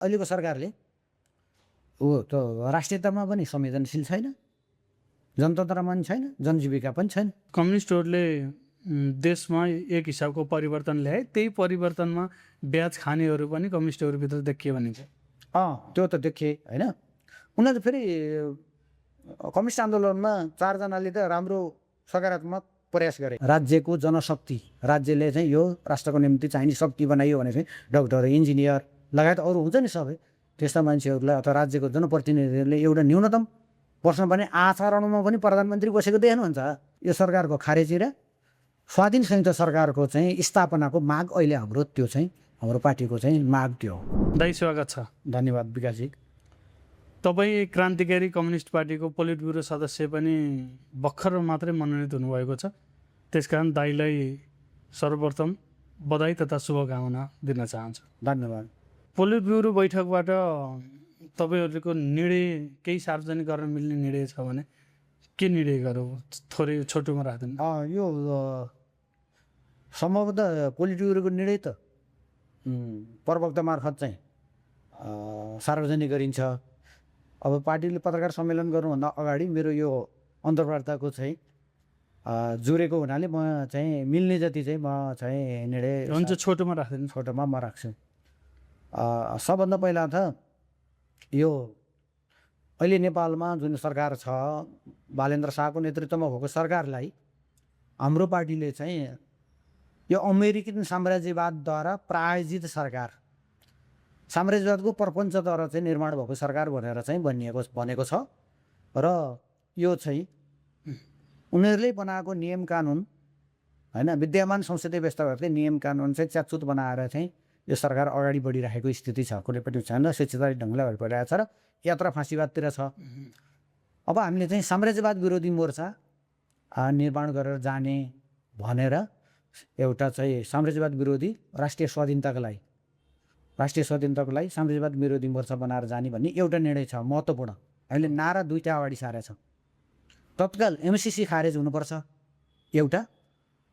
अहिलेको सरकारले त राष्ट्रियतामा पनि संवेदनशील छैन, जनतन्त्रमा पनि छैन, जनजीविका पनि छैन। कम्युनिस्टहरूले देशमा एक हिसाबको परिवर्तन ल्याए, त्यही परिवर्तनमा ब्याज खानेहरू पनि कम्युनिस्टहरूभित्र देखियो भने त्यो त देखे होइन। उनीहरू फेरि कम्युनिस्ट आन्दोलनमा 4 जनाले त राम्रो सकारात्मक प्रयास गरे। राज्यको जनशक्ति, राज्यले चाहिँ यो राष्ट्रको निम्ति चाहिने शक्ति बनाइयो भने चाहिँ डाक्टर, इन्जिनियर लगायत अरू हुन्छ नि सबै त्यस्ता मान्छेहरूलाई अथवा राज्यको जनप्रतिनिधिहरूले एउटा न्यूनतम प्रश्न भने आचरणमा पनि प्रधानमन्त्री बसेको देख्नुहुन्छ। यो सरकारको खारेजी र स्वाधीन संयुक्त सरकारको चाहिँ स्थापनाको माग अहिले हाम्रो त्यो चाहिँ हाम्रो पार्टीको चाहिँ माग त्यो हो। दाइ स्वागत छ। धन्यवाद विकासजी। तपाईँ क्रान्तिकारी कम्युनिस्ट पार्टीको पोलिट ब्युरो सदस्य पनि भर्खर मात्रै मनोनित हुनुभएको छ, त्यसकारण दाइलाई सर्वप्रथम बधाई तथा शुभकामना दिन चाहन्छु। धन्यवाद। पोलिट ब्युरो बैठकबाट तपाईँहरूको निर्णय केही सार्वजनिक गर्न मिल्ने निर्णय छ भने के निर्णय गरौँ, थोरै छोटोमा राख्दैन? यो सम्भवतः पोलिट ब्युरोको निर्णय त प्रवक्ता मार्फत चाहिँ सार्वजनिक गरिन्छ। अब पार्टीले पत्रकार सम्मेलन गर्नुभन्दा अगाडि मेरो यो अन्तर्वार्ताको चाहिँ जुरेको हुनाले म चाहिँ मिल्ने जति चाहिँ म चाहिँ निर्णय हुन्छ, छोटोमा राख्दैन? छोटोमा म राख्छु। सबभन्दा पहिला त यो अहिले नेपालमा जुन सरकार छ, बालेन्द्र शाहको नेतृत्वमा भएको सरकारलाई हाम्रो पार्टीले चाहिँ यो अमेरिकन साम्राज्यवादद्वारा प्रायोजित सरकार, साम्राज्यवादको प्रपञ्चद्वारा चाहिँ निर्माण भएको सरकार भनेर चाहिँ भनेको छ। र यो चाहिँ उनीहरूले बनाएको नियम कानुन होइन, विद्यमान संसदीय व्यवस्थाहरूले नियम कानुन चाहिँ च्यातचुत बनाएर चाहिँ यो सरकार अगाडि बढिरहेको स्थिति छ। कुनै पनि छैन, स्वेच्छाचारी ढङ्गले अगाडि बढिरहेको छ र यात्रा फाँसीवादतिर छ। अब हामीले चाहिँ साम्राज्यवाद विरोधी मोर्चा निर्माण गरेर जाने भनेर एउटा चाहिँ साम्राज्यवाद विरोधी राष्ट्रिय स्वाधीनताको लागि साम्राज्यवाद विरोधी मोर्चा बनाएर जाने भन्ने एउटा निर्णय छ महत्त्वपूर्ण। हामीले नारा 2टा अगाडि सारेका छौँ। तत्काल एमसिसी खारेज हुनुपर्छ एउटा,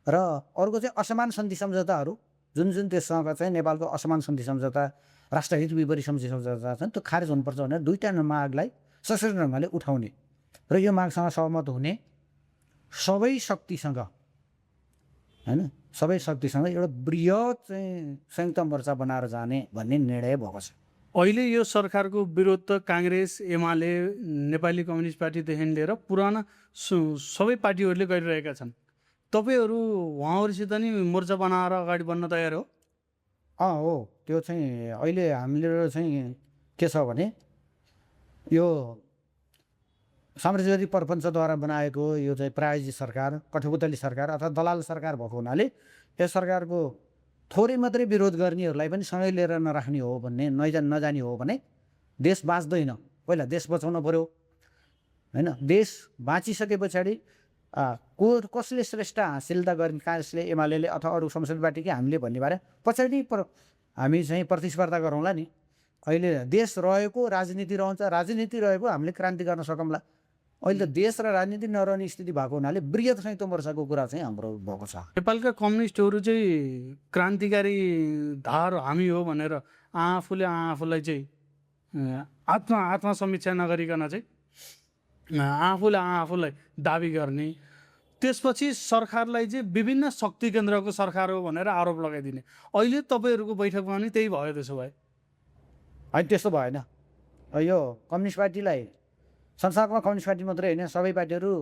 र अर्को चाहिँ असमान सन्धि सम्झौताहरू जुन त्यससँग चाहिँ नेपालको असमान सन्धि सम्झौता, राष्ट्रहित विपरीत सन्धि सम्झौता छन्, त्यो खारेज हुनुपर्छ भनेर 2टा मागलाई सशक्त ढङ्गले उठाउने र यो मागसँग सहमत हुने सबै शक्तिसँग होइन, सबै शक्तिसँग एउटा बृहत चाहिँ संयुक्त मोर्चा बनाएर जाने भन्ने निर्णय भएको छ। अहिले यो सरकारको विरोध त काङ्ग्रेस, एमाले, नेपाली कम्युनिस्ट पार्टीदेखि लिएर पुराना सबै पार्टीहरूले गरिरहेका छन्। तपाईँहरू उहाँहरूसित नि मोर्चा बनाएर अगाडि बढ्न तयार हो? हो, त्यो चाहिँ अहिले हामीले चाहिँ के छ भने यो साम्राज्यवादी प्रपञ्चद्वारा बनाएको यो चाहिँ प्रायोजित सरकार, कठपुतली सरकार अथवा दलाल सरकार भएको हुनाले यस सरकारको थोरै मात्रै विरोध गर्नेहरूलाई पनि सँगै लिएर नराख्ने हो भन्ने नजाने हो भने देश बाँच्दैन। पहिला देश बचाउनु पऱ्यो होइन। देश बाँचिसके पछाडि कसले श्रेष्ठ हासिलता गर्ने, काङ्ग्रेसले, एमाले अथवा अरू संसदीय पार्टी कि हामीले भन्ने बारे पछाडि हामी चाहिँ प्रतिस्पर्धा गरौँला नि। अहिले देश रहेको राजनीति रहन्छ, राजनीति रहेको हामीले क्रान्ति गर्न सकौँला। अहिले त देश र राजनीति नरहने स्थिति भएको हुनाले बृहत संयुक्त मोर्चाको कुरा चाहिँ हाम्रो भएको छ। नेपालका कम्युनिस्टहरू चाहिँ क्रान्तिकारी धार हामी हो भनेर आफूलाई चाहिँ आत्मसमीक्षा नगरिकन चाहिँ आफूलाई दाबी गर्ने, त्यसपछि सरकारलाई चाहिँ विभिन्न शक्ति केन्द्रको सरकार हो भनेर आरोप लगाइदिने। अहिले तपाईँहरूको बैठकमा पनि त्यही भयो। त्यसो भए होइन, त्यस्तो भएन। यो कम्युनिस्ट पार्टीलाई संसारमा कम्युनिस्ट पार्टी मात्रै होइन, सबै पार्टीहरू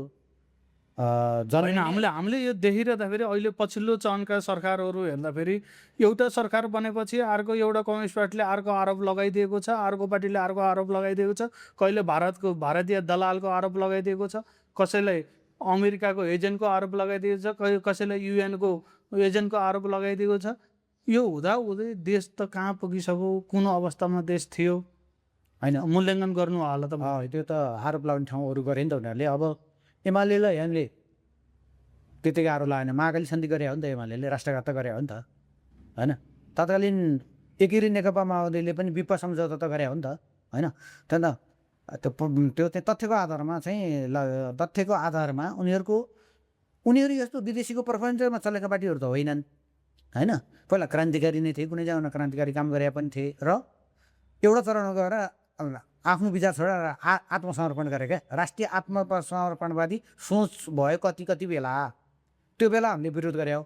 होइन। हामीले यो देखिरहँदाखेरि अहिले पछिल्लो चरणका सरकारहरू हेर्दाखेरि एउटा सरकार बनेपछि अर्को एउटा कम्युनिस्ट पार्टीले अर्को आरोप लगाइदिएको छ, अर्को पार्टीले अर्को आरोप लगाइदिएको छ। कहिले भारतीय दलालको आरोप लगाइदिएको छ, कसैलाई अमेरिकाको एजेन्टको आरोप लगाइदिएको छ, कसैलाई युएनको एजेन्टको आरोप लगाइदिएको छ। यो हुँदै देश त कहाँ पुगिसक्यो, कुन अवस्थामा देश थियो होइन, मूल्याङ्कन गर्नु होला त। त्यो त आरोप लगाउने ठाउँहरू गरे नि त उनीहरूले। अब एमालेलाई हामीले त्यतिकै आरोप लगाएन, महाकाली सन्धि गरे हो नि त, एमाले राष्ट्रघात गरे हो नि त होइन। तत्कालीन एकीकृत नेकपा माओवादीले पनि विपा सम्झौता त गरे हो नि त होइन। त्यहाँदेखि त्यो चाहिँ तथ्यको आधारमा उनीहरू यस्तो विदेशीको प्रपञ्चमा चलेका पार्टीहरू त होइनन् होइन। पहिला क्रान्तिकारी नै थिए, कुनै जग्गामा क्रान्तिकारी काम गरे पनि थिए र एउटा चरणमा गएर आफ्नो विचार छोडेर आत्मसमर्पण गरे क्या। राष्ट्रिय आत्मसमर्पणवादी सोच भयो कति बेला, त्यो बेला हामीले विरोध गरे हो।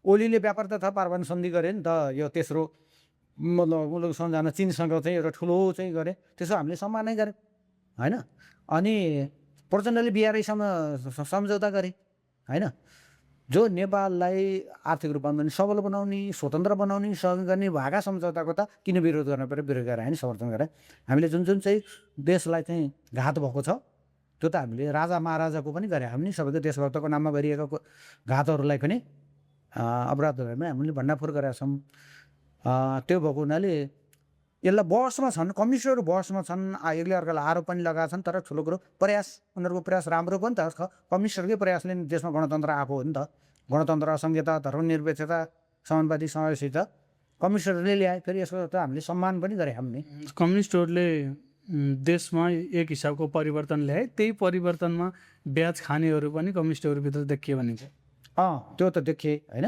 ओलीले व्यापार तथा पारमाणु सन्धि गरे नि त, यो तेस्रो मतलब मुलुक सम्झाउन चीनसँग चाहिँ एउटा ठुलो चाहिँ गरे, त्यसो हामीले सम्मानै गऱ्यौँ होइन। अनि प्रचण्डले बिआरआईसँग सम्झौता गरे होइन, जो नेपाललाई आर्थिक रूपमा पनि सबल बनाउने, स्वतन्त्र बनाउने, सहयोग गर्ने भएका सम्झौताको त किन विरोध गर्न पऱ्यो, विरोध गरेर होइन, समर्थन गरेर हामीले जुन चाहिँ देशलाई चाहिँ घात भएको छ त्यो त हामीले राजा महाराजाको पनि गरे, हामीले सबैको देशभक्तको नाममा गरिएका घातहरूलाई पनि अपराधहरूलाई हामीले भण्डाफोर गरेका छौँ। त्यो भएको हुनाले यसलाई बहसमा छन्, कम्युनिस्टहरू बहसमा छन्, एकले अर्कालाई आरोप पनि लगाएका छन्। तर ठुलो कुरो प्रयास, उनीहरूको प्रयास राम्रो पनि त, कम्युनिस्टहरूकै प्रयासले देशमा गणतन्त्र आएको हो नि त। गणतन्त्र, संहिता, धर्मनिरपेक्षता, समाजवादी समावेशिता कम्युनिस्टहरूले ल्याए, फेरि यसको त हामीले सम्मान पनि गरे हामीले। कम्युनिस्टहरूले देशमा एक हिसाबको परिवर्तन ल्याए, त्यही परिवर्तनमा ब्याज खानेहरू पनि कम्युनिस्टहरूभित्र देखिए भनिन्छ। त्यो त देखिए होइन।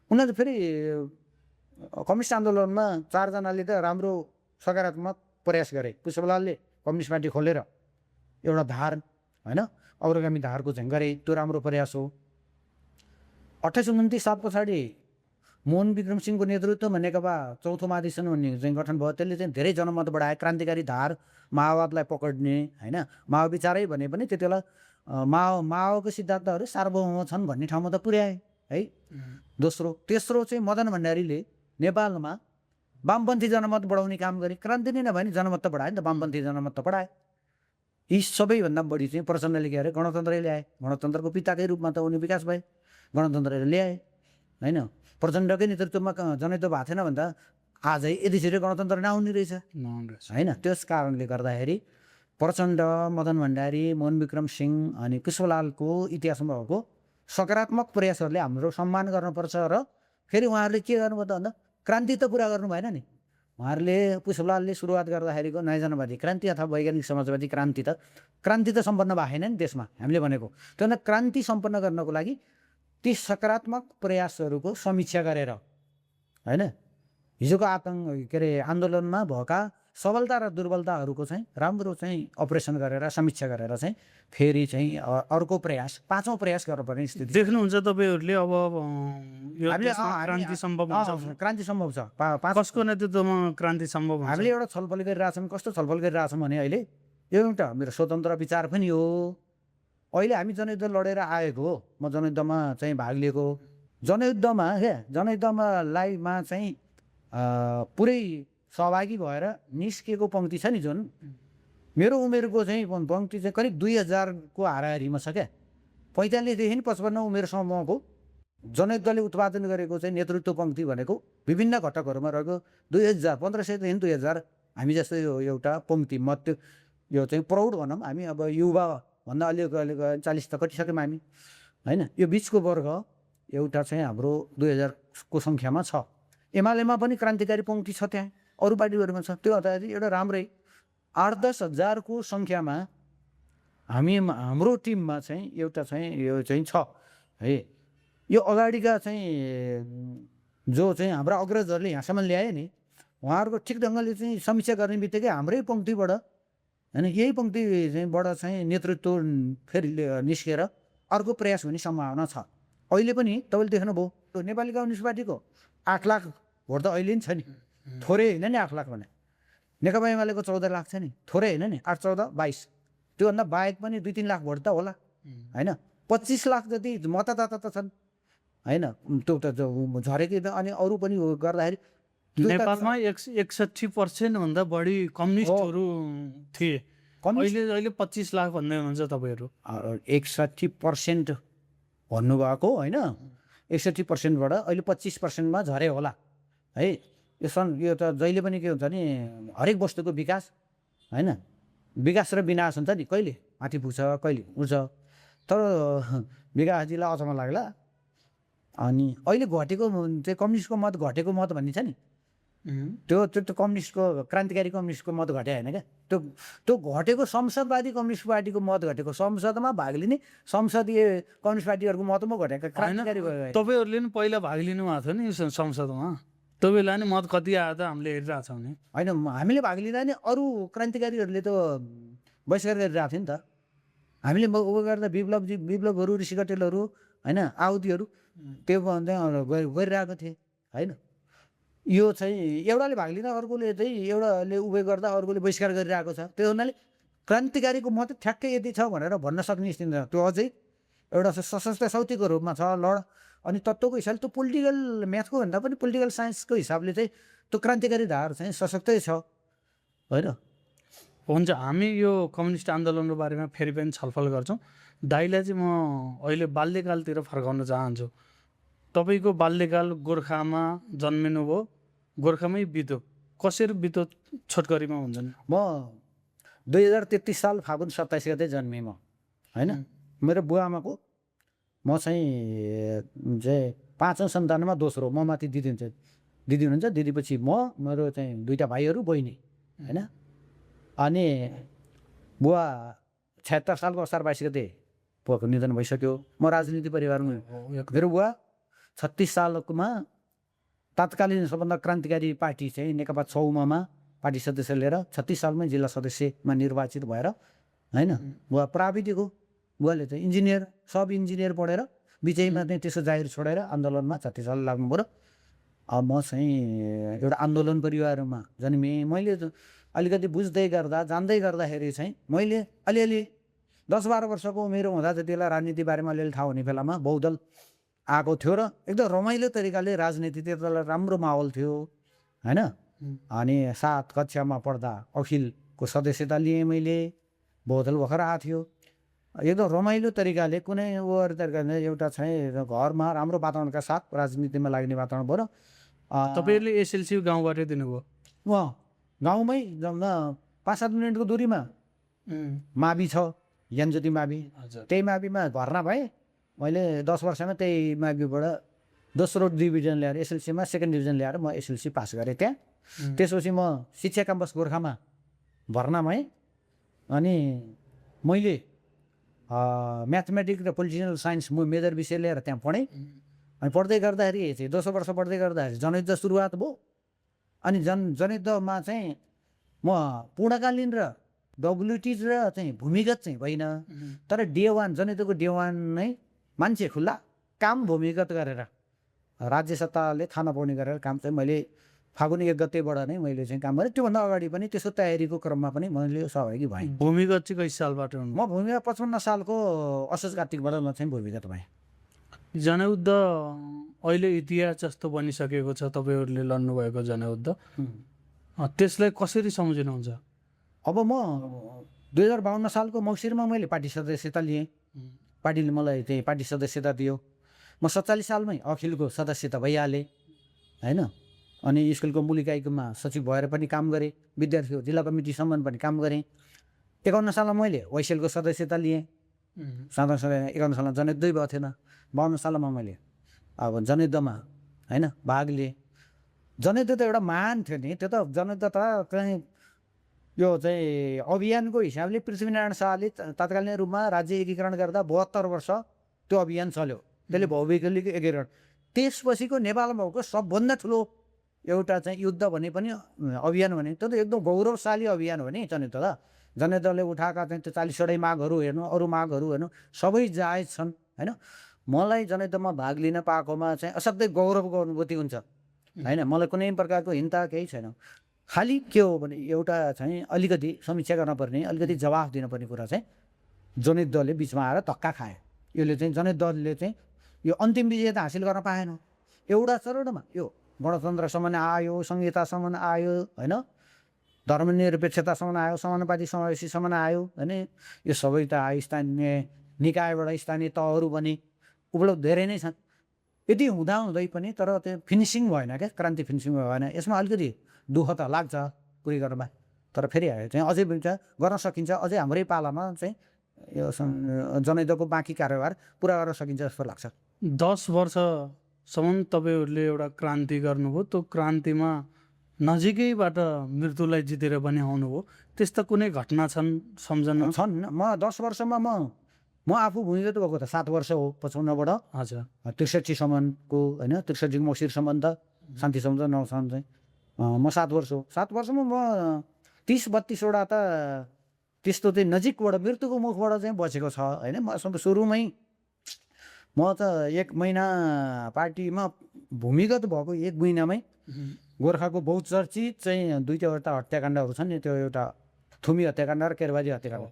उनीहरूले फेरि कम्युनिस्ट आन्दोलनमा 4 जनाले त राम्रो सकारात्मक प्रयास गरे। पुष्पलालले कम्युनिस्ट पार्टी खोलेर एउटा धार होइन, अग्रगामी धारको चाहिँ गरे, त्यो राम्रो प्रयास हो। 2829 साल पछाडि मोहन विक्रम सिंहको नेतृत्वमा नेकपा चौथो महाधिवेशन भन्ने चाहिँ गठन भयो। त्यसले चाहिँ धेरै जनमत बढाए, क्रान्तिकारी धार, माओवादलाई पकड्ने होइन, माओ विचारै भने पनि त्यति बेला माओको सिद्धान्तहरू सार्वभौम छन् भन्ने ठाउँमा त पुर्याए है। तेस्रो चाहिँ मदन भण्डारीले नेपालमा वामपन्थी जनमत बढाउने काम गरे। क्रान्ति नै नभए नि जनमत त बढायो नि त, वामपन्थी जनमत त बढाए। यी सबैभन्दा बढी चाहिँ प्रचण्डले के अरे गणतन्त्र ल्याए। गणतन्त्रको पिताकै रूपमा त उनी विकास भए, गणतन्त्र ल्याए होइन। प्रचण्डकै नेतृत्वमा जनयुद्ध भएको थिएन भन्दा आजै यति छिटो गणतन्त्र नआउने रहेछ होइन। त्यस कारणले गर्दाखेरि प्रचण्ड, मदन भण्डारी, मोहन विक्रम सिंह अनि पुष्पलालको इतिहासमा भएको सकारात्मक प्रयासहरूले हाम्रो सम्मान गर्नुपर्छ। र फेरि उहाँहरूले के गर्नुभयो त भन्दा क्रान्ति त पुरा गर्नु भएन नि। उहाँहरूले पुष्पलालले सुरुवात गर्दाखेरिको नयाँ जनवादी क्रान्ति अथवा वैज्ञानिक समाजवादी क्रान्ति त सम्पन्न भएन नि देशमा हामीले भनेको। त्यो भन्दा क्रान्ति सम्पन्न गर्नको लागि ती सकारात्मक प्रयासहरूको समीक्षा गरेर होइन, हिजोको के अरे आन्दोलनमा भएका सबलता र दुर्बलताहरूको चाहिँ राम्रो चाहिँ अपरेसन गरेर समीक्षा गरेर चाहिँ फेरि चाहिँ अर्को प्रयास, पाँचौँ प्रयास गर्नुपर्ने स्थिति देख्नुहुन्छ तपाईँहरूले। अब यो क्रान्ति सम्भव हुन्छ, क्रान्ति सम्भव छ। कसको नेतृत्वमा क्रान्ति सम्भव हुन्छ? हामीले एउटा छलफल गरिरहेछौँ। कस्तो छलफल गरिरहेछौँ भने अहिले एउटा मेरो स्वतन्त्र विचार पनि हो। अहिले हामी जनयुद्ध लडेर आएको हो, म जनयुद्धमा चाहिँ भाग लिएको। जनयुद्धमा लाइमा चाहिँ पुरै सहभागी भएर निस्किएको पङ्क्ति छ नि, जुन मेरो उमेरको चाहिँ पङ्क्ति चाहिँ करिब 2000को हाराहारीमा छ क्या। 45देखि 55 उमेर समूहको जनयुद्धले उत्पादन गरेको चाहिँ नेतृत्व पङ्क्ति भनेको विभिन्न घटकहरूमा रहेको 1500देखि 2000 हामी जस्तो यो एउटा पङ्क्ति मत, यो चाहिँ प्रौढ भनौँ हामी, अब युवा भन्दा अलिक 40 त कटिसक्यौँ हामी होइन। यो बिचको वर्ग एउटा चाहिँ हाम्रो 2000को सङ्ख्यामा छ। एमालेमा पनि क्रान्तिकारी पङ्क्ति छ, त्यहाँ अरू पार्टीहरूमा छ। त्यो हुँदाखेरि एउटा राम्रै 8-10 हजारको सङ्ख्यामा हाम्रो टिममा चाहिँ एउटा चाहिँ यो चाहिँ छ है। यो अगाडिका चाहिँ जो चाहिँ हाम्रा अग्रजहरूले यहाँसम्म ल्याए नि, उहाँहरूको ठिक ढङ्गले चाहिँ समीक्षा गर्ने बित्तिकै हाम्रै पङ्क्तिबाट होइन, यही पङ्क्ति चाहिँबाट चाहिँ नेतृत्व फेरि निस्केर अर्को प्रयास हुने सम्भावना छ। अहिले पनि तपाईँले देख्नुभयो नेपाली कम्युनिस्ट पार्टीको 8 लाख भोट त अहिले नि छ नि, थोरै होइन नि। 8 लाख भने नेकपा एमालेको 14 लाख छ नि, थोरै होइन नि। 8, 14, 22 त्योभन्दा बाहेक पनि 2-3 लाख भोट त होला होइन। 25 लाख जति मतदाता त छन् होइन, त्यो त झरेकै त। अनि अरू पनि गर्दाखेरि नेपालमा 61% भन्दा बढी कम्युनिस्टहरू थिए। अहिले 25 लाख भन्दै हुनुहुन्छ तपाईँहरू। 61% भन्नुभएको होइन, 61%बाट अहिले 25%मा झरे होला है। यो त जहिले पनि के हुन्छ नि, हरेक वस्तुको विकास होइन, विकास र विनाश हुन्छ नि, कहिले माथि पुग्छ कहिले उठ्छ। तर विकासजीलाई अचम्म लाग्ला। अनि अहिले घटेको चाहिँ कम्युनिस्टको मत घटेको मत भन्ने छ नि, त्यो कम्युनिस्टको क्रान्तिकारी कम्युनिस्टको मत घटे होइन क्या। त्यो घटेको संसदवादी कम्युनिस्ट पार्टीको मत घटेको, संसदमा भाग लिने संसदीय कम्युनिस्ट पार्टीहरूको मत पो घटेको क्रान्तिकारी भयो। तपाईँहरूले पनि पहिला भाग लिनु भएको थियो नि संसदमा, त्यो बेला नि मत कति आयो त हामीले हेरिरहेको छौँ नि। होइन हामीले भाग लिँदा नि अरू क्रान्तिकारीहरूले त बहिष्कार गरिरहेको थियो नि त। हामीले उयो गर्दा विप्लवहरू ऋषि कटेलहरू होइन आहुतिहरू त्यो गरिरहेको थिए होइन। यो चाहिँ एउटाले भाग लिँदा अर्कोले चाहिँ एउटाले उयो गर्दा अर्कोले बहिष्कार गरिरहेको छ। त्यो हुनाले क्रान्तिकारीको मात्रै ठ्याक्कै यति छ भनेर भन्न सक्ने स्थिति त्यो अझै एउटा सशस्त्र शक्तिको रूपमा छ अनि तत्त्वको हिसाबले त्यो पोलिटिकल म्याथको भन्दा पनि पोलिटिकल साइन्सको हिसाबले चाहिँ त्यो क्रान्तिकारी धार चाहिँ सशक्तै छ होइन। हुन्छ, हामी यो कम्युनिस्ट आन्दोलनको बारेमा फेरि पनि छलफल गर्छौँ। दाइलाई चाहिँ म अहिले बाल्यकालतिर फर्काउन चाहन्छु। तपाईँको बाल्यकाल गोर्खामा जन्मिनुभयो, गोर्खामै बित्यो, कसरी बित्यो छोटकरीमा हुन्छ नि? म 2033 साल फागुन 27 गते जन्मेँ म होइन। मेरो बुवा आमाको म चाहिँ 5औँ सन्तानमा दोस्रो, म माथि दिदी हुनुहुन्छ, दिदीपछि म, मेरो चाहिँ 2टा भाइहरू बहिनी होइन। अनि बुवा 76 सालको असार 22 गते बुवाको निधन भइसक्यो। म राजनीति परिवारमा, मेरो बुवा 36 सालकोमा तत्कालीन सबभन्दा क्रान्तिकारी पार्टी चाहिँ नेकपा छौमामा पार्टी सदस्य लिएर 36 सालमै जिल्ला सदस्यमा निर्वाचित भएर होइन। बुवा प्राविधिक हो, बुवाले चाहिँ इन्जिनियर, सब इन्जिनियर पढेर बिचैमा चाहिँ त्यसो जागिर छोडेर आन्दोलनमा 36 साल लाग्नु पऱ्यो। अब म चाहिँ एउटा आन्दोलन परिवारमा जन्मेँ। मैले अलिकति बुझ्दै गर्दा जान्दै गर्दाखेरि चाहिँ मैले अलिअलि 10-12 वर्षको उमेर हुँदा त्यति बेला राजनीति बारेमा अलिअलि थाहा हुने बेलामा बहुदल आएको थियो र एकदम रमाइलो तरिकाले राजनीति त्यति बेला राम्रो माहौल थियो होइन। अनि 7 कक्षामा पढ्दा अखिलको सदस्यता लिएँ मैले, बहुदल भर्खर आएको थियो। एकदम रमाइलो तरिकाले कुनै उयो तरिकाले एउटा चाहिँ घरमा राम्रो वातावरणका साथ राजनीतिमा लाग्ने वातावरण भयो। तपाईँहरूले एसएलसी गाउँबाटै दिनुभयो? उहाँ गाउँमै 5-7 मिनटको दूरीमा मावि छ, ज्ञानज्योति मावि, त्यही माविमा भर्ना भएँ मैले। 10 वर्षमा त्यही माविबाट दोस्रो डिभिजन ल्याएर एसएलसीमा सेकेन्ड डिभिजन ल्याएर म एसएलसी पास गरेँ त्यहाँ। त्यसपछि म शिक्षा क्याम्पस गोर्खामा भर्ना भएँ। अनि मैले म्याथमेटिक्स र पोलिटिकल साइन्स म मेजर विषय लिएर त्यहाँ पढेँ। अनि पढ्दै गर्दाखेरि चाहिँ 2 वर्ष पढ्दै गर्दाखेरि जनयुद्ध सुरुवात भयो। अनि जनयुद्धमा चाहिँ म पूर्णकालीन र डब्लुटी र चाहिँ भूमिगत चाहिँ भइन, तर डे 1 जनयुद्धको डे 1 नै मान्छे खुल्ला काम भूमिगत गरेर राज्य सत्ताले थाहा नपाउने गरेर काम चाहिँ मैले फागुन 1 गतेबाट नै मैले चाहिँ काम गरेँ। त्योभन्दा अगाडि पनि त्यसको तयारीको क्रममा पनि मैले सहभागी भएँ। भूमिगत चाहिँ कति सालबाट? म भूमिगत 55 सालको असोज कार्तिकबाट म चाहिँ भूमिगत भएँ। जनयुद्ध अहिले इतिहास जस्तो बनिसकेको छ तपाईँहरूले लड्नुभएको जनयुद्ध, त्यसलाई कसरी सम्झिनुहुन्छ? अब म 2052 सालको मङ्सिरमा मैले पार्टी सदस्यता लिएँ। पार्टीले मलाई चाहिँ पार्टी सदस्यता दियो। म 47 सालमै अखिलको सदस्यता भइहालेँ होइन। अनि स्कुलको मूल इकाइमा सचिव भएर पनि काम गरेँ, विद्यार्थीको जिल्ला कमिटीसम्म पनि काम गरेँ। 51 सालमा मैले वाइसेलको सदस्यता लिएँ। 51 सालमा जनयुद्धै भएको थिएन। 52 सालमा मैले अब जनयुद्धमा होइन भाग लिएँ। जनयुद्ध त एउटा महान थियो नि, त्यो त जनयुद्ध त चाहिँ यो चाहिँ अभियानको हिसाबले पृथ्वीनारायण शाहले तत्कालीन रूपमा राज्य एकीकरण गर्दा 72 वर्ष त्यो अभियान चल्यो। त्यसले भौगोलिक एकीकरण, त्यसपछिको नेपालमा भएको सबभन्दा ठुलो एउटा चाहिँ युद्ध भने पनि अभियान भने त्यो त एकदम गौरवशाली अभियान हो नि जनयुद्ध त। जनयुद्धले उठाएका चाहिँ त्यो 40वटै मागहरू हेर्नु, अरू मागहरू हेर्नु, सबै जायज छन् होइन। मलाई जनयुद्धमा भाग लिन पाएकोमा चाहिँ असाध्यै गौरवको अनुभूति हुन्छ होइन। मलाई कुनै प्रकारको हिंसा केही छैन। खालि के हो भने एउटा चाहिँ अलिकति समीक्षा गर्नुपर्ने, अलिकति जवाफ दिनुपर्ने कुरा चाहिँ जनयुद्धले बिचमा आएर धक्का खायो। यसले चाहिँ जनयुद्धले चाहिँ यो अन्तिम विजय त हासिल गर्न पाएन। एउटा चरणमा यो गणतन्त्रसम्म आयो, संहितासम्म आयो होइन, धर्मनिरपेक्षतासम्म आयो, समानुपातिक समावेशीसम्म आयो होइन। यो सबै त आयो, स्थानीय निकायबाट स्थानीय तहहरू बने, उपलब्ध धेरै नै छन्। यति हुँदाहुँदै पनि तर त्यो फिनिसिङ भएन क्या, क्रान्ति फिनिसिङ भएन। यसमा अलिकति दुःख त लाग्छ पुरै गर्नमा, तर फेरि चाहिँ अझै गर्न सकिन्छ। अझै हाम्रै पालामा चाहिँ यो जनयुद्धको बाँकी कार्यभार पुरा गर्न सकिन्छ जस्तो लाग्छ। 10 वर्षसम्म तपाईँहरूले एउटा क्रान्ति गर्नुभयो, त्यो क्रान्तिमा नजिकैबाट मृत्युलाई जितेर पनि आउनुभयो, त्यस्ता कुनै घटना छन् सम्झना? छन्। म 10 वर्षमा म आफू भूमिगत भएको त 7 वर्ष हो 55बाट। हजुर। 63सम्मको होइन, 63 मङ्सिरसम्म त शान्ति सम्झौता नौसान चाहिँ म 7 वर्ष हो। 7 वर्षमा म 30-32वटा त त्यस्तो चाहिँ नजिकबाट मृत्युको मुखबाट चाहिँ बचेको छ होइन। म सुरुमै म त 1 महिना पार्टीमा भूमिगत भएको 1 महिनामै गोर्खाको बहुचर्चित चाहिँ 2टा हत्याकाण्डहरू छन् नि, त्यो एउटा थुमी हत्याकाण्ड र केरबारी हत्याकाण्ड।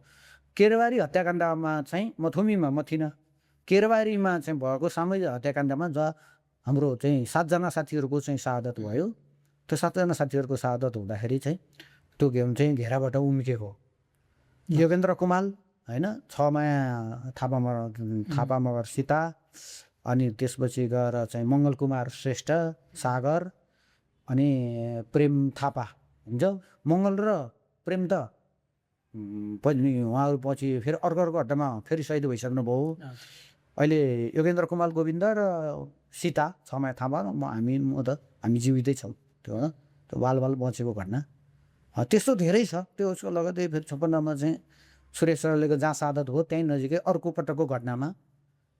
केरबारी हत्याकाण्डमा चाहिँ म थुमीमा म थिइनँ, केरबारीमा चाहिँ भएको सामूहिक हत्याकाण्डमा जहाँ हाम्रो चाहिँ 7जना साथीहरूको चाहिँ शहादत भयो। त्यो 7जना साथीहरूको शहादत हुँदाखेरि चाहिँ त्यो गेम चाहिँ घेराबाट उम्केको योगेन्द्र कुमाल होइन, छमाया थापा मगर सीता, अनि त्यसपछि गएर चाहिँ मङ्गल कुमार श्रेष्ठ सागर, अनि प्रेम थापा हुन्छ। मङ्गल र प्रेम त पनि उहाँहरू पछि फेरि अर्को हट्टामा फेरि शहीद भइसक्नु भयो। अहिले योगेन्द्र कुमाल गोविन्द र सीता छमाया थापा हामी जीवितै छौँ। त्यो बाल बचेको घटना त्यस्तो धेरै छ। त्यो उसको लगतै फेरि 56मा चाहिँ सुरेश सरलेको जहाँ शहादत हो त्यहीँ नजिकै अर्को पटकको घटनामा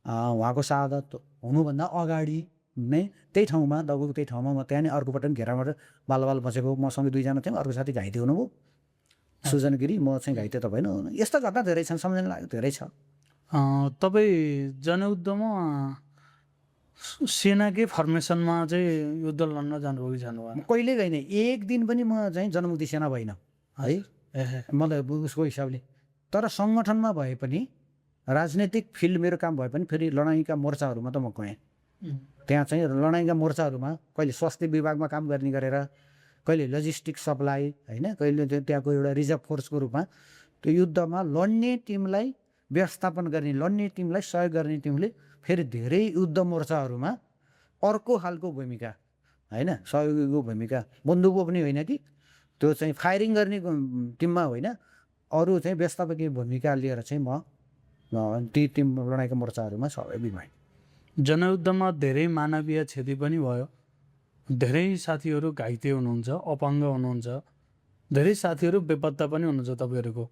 उहाँको शहादत हुनुभन्दा अगाडि नै त्यही ठाउँमा दगुको त्यही ठाउँमा म त्यहाँ नै अर्को पटक घेराबाट बाल बचेको। मसँग 2जना थियौँ, अर्को साथी घाइते हुनुभयो सुजन गिरी, म चाहिँ घाइते त भएन। यस्ता घटना धेरै छन्, सम्झना लाग्यो धेरै छ। तपाईँ जनयुद्धमा सेनाकै फर्मेसनमा चाहिँ युद्ध लड्न जानुभयो कि जानुभएन? कहिले गएन, एक दिन पनि म चाहिँ जनमुक्ति सेना भएन है मलाई उसको हिसाबले। तर सङ्गठनमा भए पनि राजनैतिक फिल्ड मेरो काम भए पनि फेरि लडाइँका मोर्चाहरूमा त म गएँ। त्यहाँ चाहिँ लडाइँका मोर्चाहरूमा कहिले स्वास्थ्य विभागमा काम गर्ने गरेर, कहिले लजिस्टिक सप्लाई होइन, कहिले त्यहाँको एउटा रिजर्भ फोर्सको रूपमा त्यो युद्धमा लड्ने टिमलाई व्यवस्थापन गर्ने, लड्ने टिमलाई सहयोग गर्ने टिमले फेरि धेरै युद्ध मोर्चाहरूमा अर्को खालको भूमिका होइन, सहयोगीको भूमिका, बन्दुकको पनि होइन कि त्यो चाहिँ फायरिङ गर्ने टिममा होइन, अरू चाहिँ व्यवस्थापकीय भूमिका लिएर चाहिँ म ती टिम लडाइँका मोर्चाहरूमा सहयोगी भएँ। जनयुद्धमा धेरै मानवीय क्षति पनि भयो, धेरै साथीहरू घाइते हुनुहुन्छ, अपाङ्ग हुनुहुन्छ, धेरै साथीहरू बेपत्ता पनि हुनुहुन्छ तपाईँहरूको।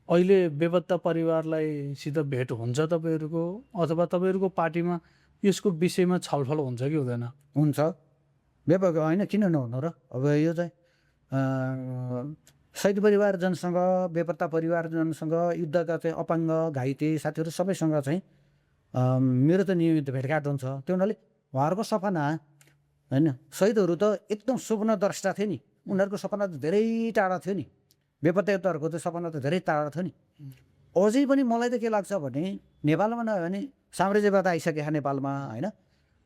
अहिले बेपत्ता परिवारलाई सित भेट हुन्छ तपाईँहरूको, अथवा तपाईँहरूको पार्टीमा यसको विषयमा छलफल हुन्छ कि हुँदैन? हुन्छ, बेपत्ता होइन किन नहुनु र। अब यो चाहिँ शहीद परिवारजनसँग, बेपत्ता परिवारजनसँग, युद्धका चाहिँ अपाङ्ग घाइते साथीहरू सबैसँग चाहिँ मेरो त नियमित भेटघाट हुन्छ। त्यो हुनाले उहाँहरूको सपना होइन, शहीदहरू त एकदम स्वप्नद्रष्टा थियो नि, उनीहरूको सपना त धेरै टाढा थियो नि, बेपत्ता योद्धाहरूको त सपना त धेरै टाढा थियो नि। अझै पनि मलाई त के लाग्छ भने नेपालमा नभए भने साम्राज्यवाद आइसकेको नेपालमा होइन,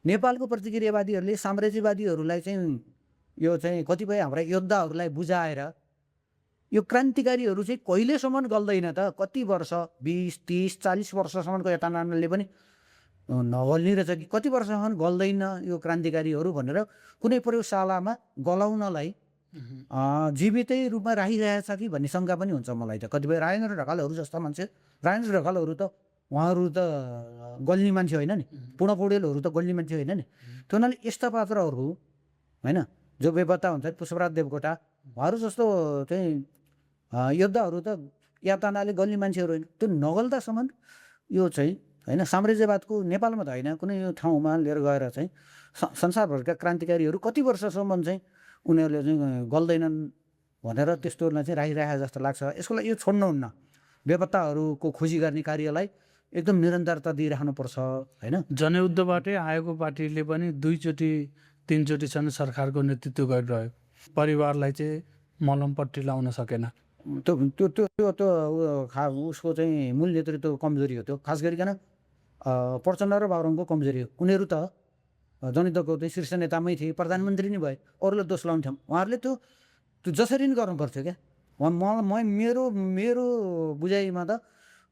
नेपालको प्रतिक्रियावादीहरूले साम्राज्यवादीहरूलाई चाहिँ यो चाहिँ कतिपय हाम्रा योद्धाहरूलाई बुझाएर यो क्रान्तिकारीहरू चाहिँ कहिलेसम्म गल्दैन त, कति वर्ष 20, 30, 40 वर्षसम्मको यतानाले पनि नगल्ने रहेछ कि कति वर्षसम्म गल्दैन यो क्रान्तिकारीहरू भनेर कुनै प्रयोगशालामा गलाउनलाई जीवितै रूपमा राखिरहेछ कि भन्ने शङ्का पनि हुन्छ मलाई त। कतिपय राजेन्द्र ढकालहरू जस्ता मान्छे, राजेन्द्र ढकालहरू त उहाँहरू त गल्ने मान्छे होइन नि, पूर्ण पौडेलहरू त गल्ने मान्छे होइन नि। त्यो हुनाले यस्ता पात्रहरू होइन जो बेपत्ता हुन्छ, पुष्पराज देवकोटा उहाँहरू जस्तो चाहिँ योद्धाहरू त यातनाले गल्ने मान्छेहरू होइन। त्यो नगल्दासम्म यो चाहिँ होइन साम्राज्यवादको नेपालमा त होइन कुनै ठाउँमा लिएर गएर चाहिँ संसारभरका क्रान्तिकारीहरू कति वर्षसम्म चाहिँ उनीहरूले चाहिँ गल्दैनन् भनेर त्यस्तोलाई चाहिँ राखिरहेको जस्तो लाग्छ। यसको लागि यो छोड्नुहुन्न, बेपत्ताहरूको खोजी गर्ने कार्यलाई एकदम निरन्तरता दिइराख्नुपर्छ होइन। जनयुद्धबाटै आएको पार्टीले पनि 2-3 चोटि सरकारको नेतृत्व गरिरह्यो, परिवारलाई चाहिँ मलमपट्टि लाउन सकेन। त्यो त्यो त्यो त्यो त्यो उसको चाहिँ मूल नेतृत्वको कमजोरी हो त्यो, खास गरिकन प्रचण्ड र बाबुरामको कमजोरी हो। उनीहरू त जनयुद्धको चाहिँ शीर्ष नेतामै थिए, प्रधानमन्त्री नै भए, अरूलाई दोष लाउँथ्यौँ। उहाँहरूले त्यो जसरी नै गर्नुपर्थ्यो क्या। मेरो बुझाइमा त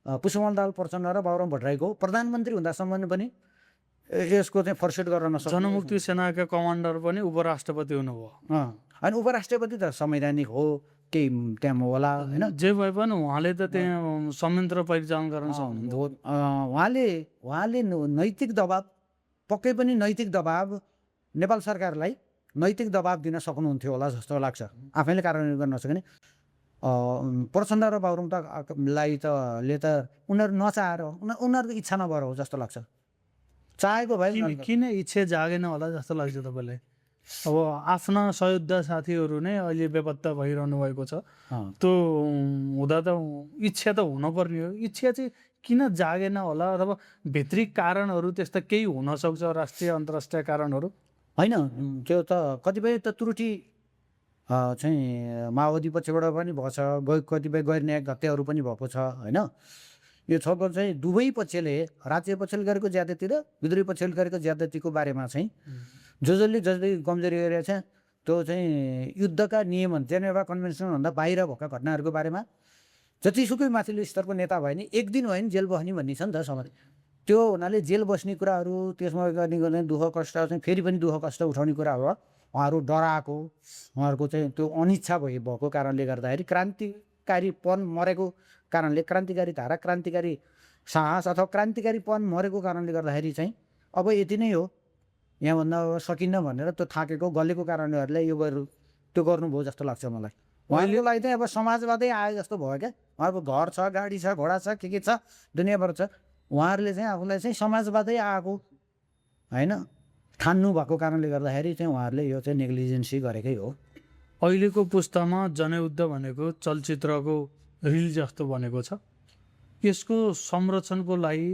पुष्पकमल दाहाल प्रचण्ड र बाबुराम भट्टराईको प्रधानमन्त्री हुँदासम्म पनि यसको चाहिँ फर्सेट गर्न नसक्छ। जनमुक्ति सेनाका कमान्डर पनि उपराष्ट्रपति हुनुभयो, होइन उपराष्ट्रपति त संवैधानिक हो, केही त्यहाँ होला होइन, जे भए पनि उहाँले त त्यहाँ संयन्त्र परिचालन गर्न सक्नुहुन्थ्यो। उहाँले नैतिक दबाब, पक्कै पनि नैतिक दबाब नेपाल सरकारलाई नैतिक दबाब दिन सक्नुहुन्थ्यो होला जस्तो लाग्छ, आफैले कार्यान्वयन गर्न नसक्ने। प्रचण्ड र बाबुराम त उनीहरू नचाहेर, उनीहरूको इच्छा नभएर हो जस्तो लाग्छ। चाहेको भए किन इच्छा जागेन होला जस्तो लाग्छ तपाईँलाई? अब आफ्ना सहयोद्धा साथीहरू नै अहिले बेपत्ता भइरहनु भएको छ। अँ, त्यो हुँदा त इच्छा त हुनुपर्ने हो। इच्छा चाहिँ किन जागेन होला, अथवा भित्री कारणहरू त्यस्ता केही हुनसक्छ, राष्ट्रिय अन्तर्राष्ट्रिय कारणहरू? होइन त्यो त कतिपय त त्रुटि चाहिँ माओवादी पक्षबाट पनि भएको छ, कतिपय गैर न्यायिक हत्याहरू पनि भएको छ होइन। यो छलफल चाहिँ दुवै पक्षले, राज्य पक्षले गरेको ज्यादती र विद्रोही पक्षले गरेको ज्यादतीको बारेमा चाहिँ जसले जसले कमजोरी गरेको छ त्यो चाहिँ युद्धका नियम जेनेभा कन्भेन्सनभन्दा बाहिर भएका घटनाहरूको बारेमा जतिसुकै माथिल्लो स्तरको नेता भयो भने एक दिन भयो भने जेल बस्ने भन्ने छ नि त समाज। त्यो हुनाले जेल बस्ने कुराहरू, त्यसमा गर्ने दुःख कष्ट चाहिँ फेरि पनि दुःख कष्ट उठाउने कुरा हो। उहाँहरू डराएको, उहाँहरूको चाहिँ त्यो अनिच्छा भएको कारणले गर्दाखेरि, क्रान्तिकारीपन मरेको कारणले, क्रान्तिकारी धारा, क्रान्तिकारी साहस अथवा क्रान्तिकारीपन मरेको कारणले गर्दाखेरि चाहिँ अब यति नै हो, यहाँभन्दा अब सकिन्न भनेर त्यो थाकेको गलेको कारणहरूले यो त्यो गर्नुभयो जस्तो लाग्छ मलाई। उहाँहरूको लागि चाहिँ अब समाजवादै आयो जस्तो भयो क्या। उहाँको घर छ, गाडी छ, घोडा छ, के छ, दुनियाँभर छ। उहाँहरूले चाहिँ आफूलाई चाहिँ समाजवादै आएको होइन ठान्नु भएको कारणले गर्दाखेरि चाहिँ उहाँहरूले यो चाहिँ नेग्लिजेन्सी गरेकै हो। अहिलेको पुस्तामा जनयुद्ध भनेको चलचित्रको रिल जस्तो बनेको छ। यसको संरक्षणको लागि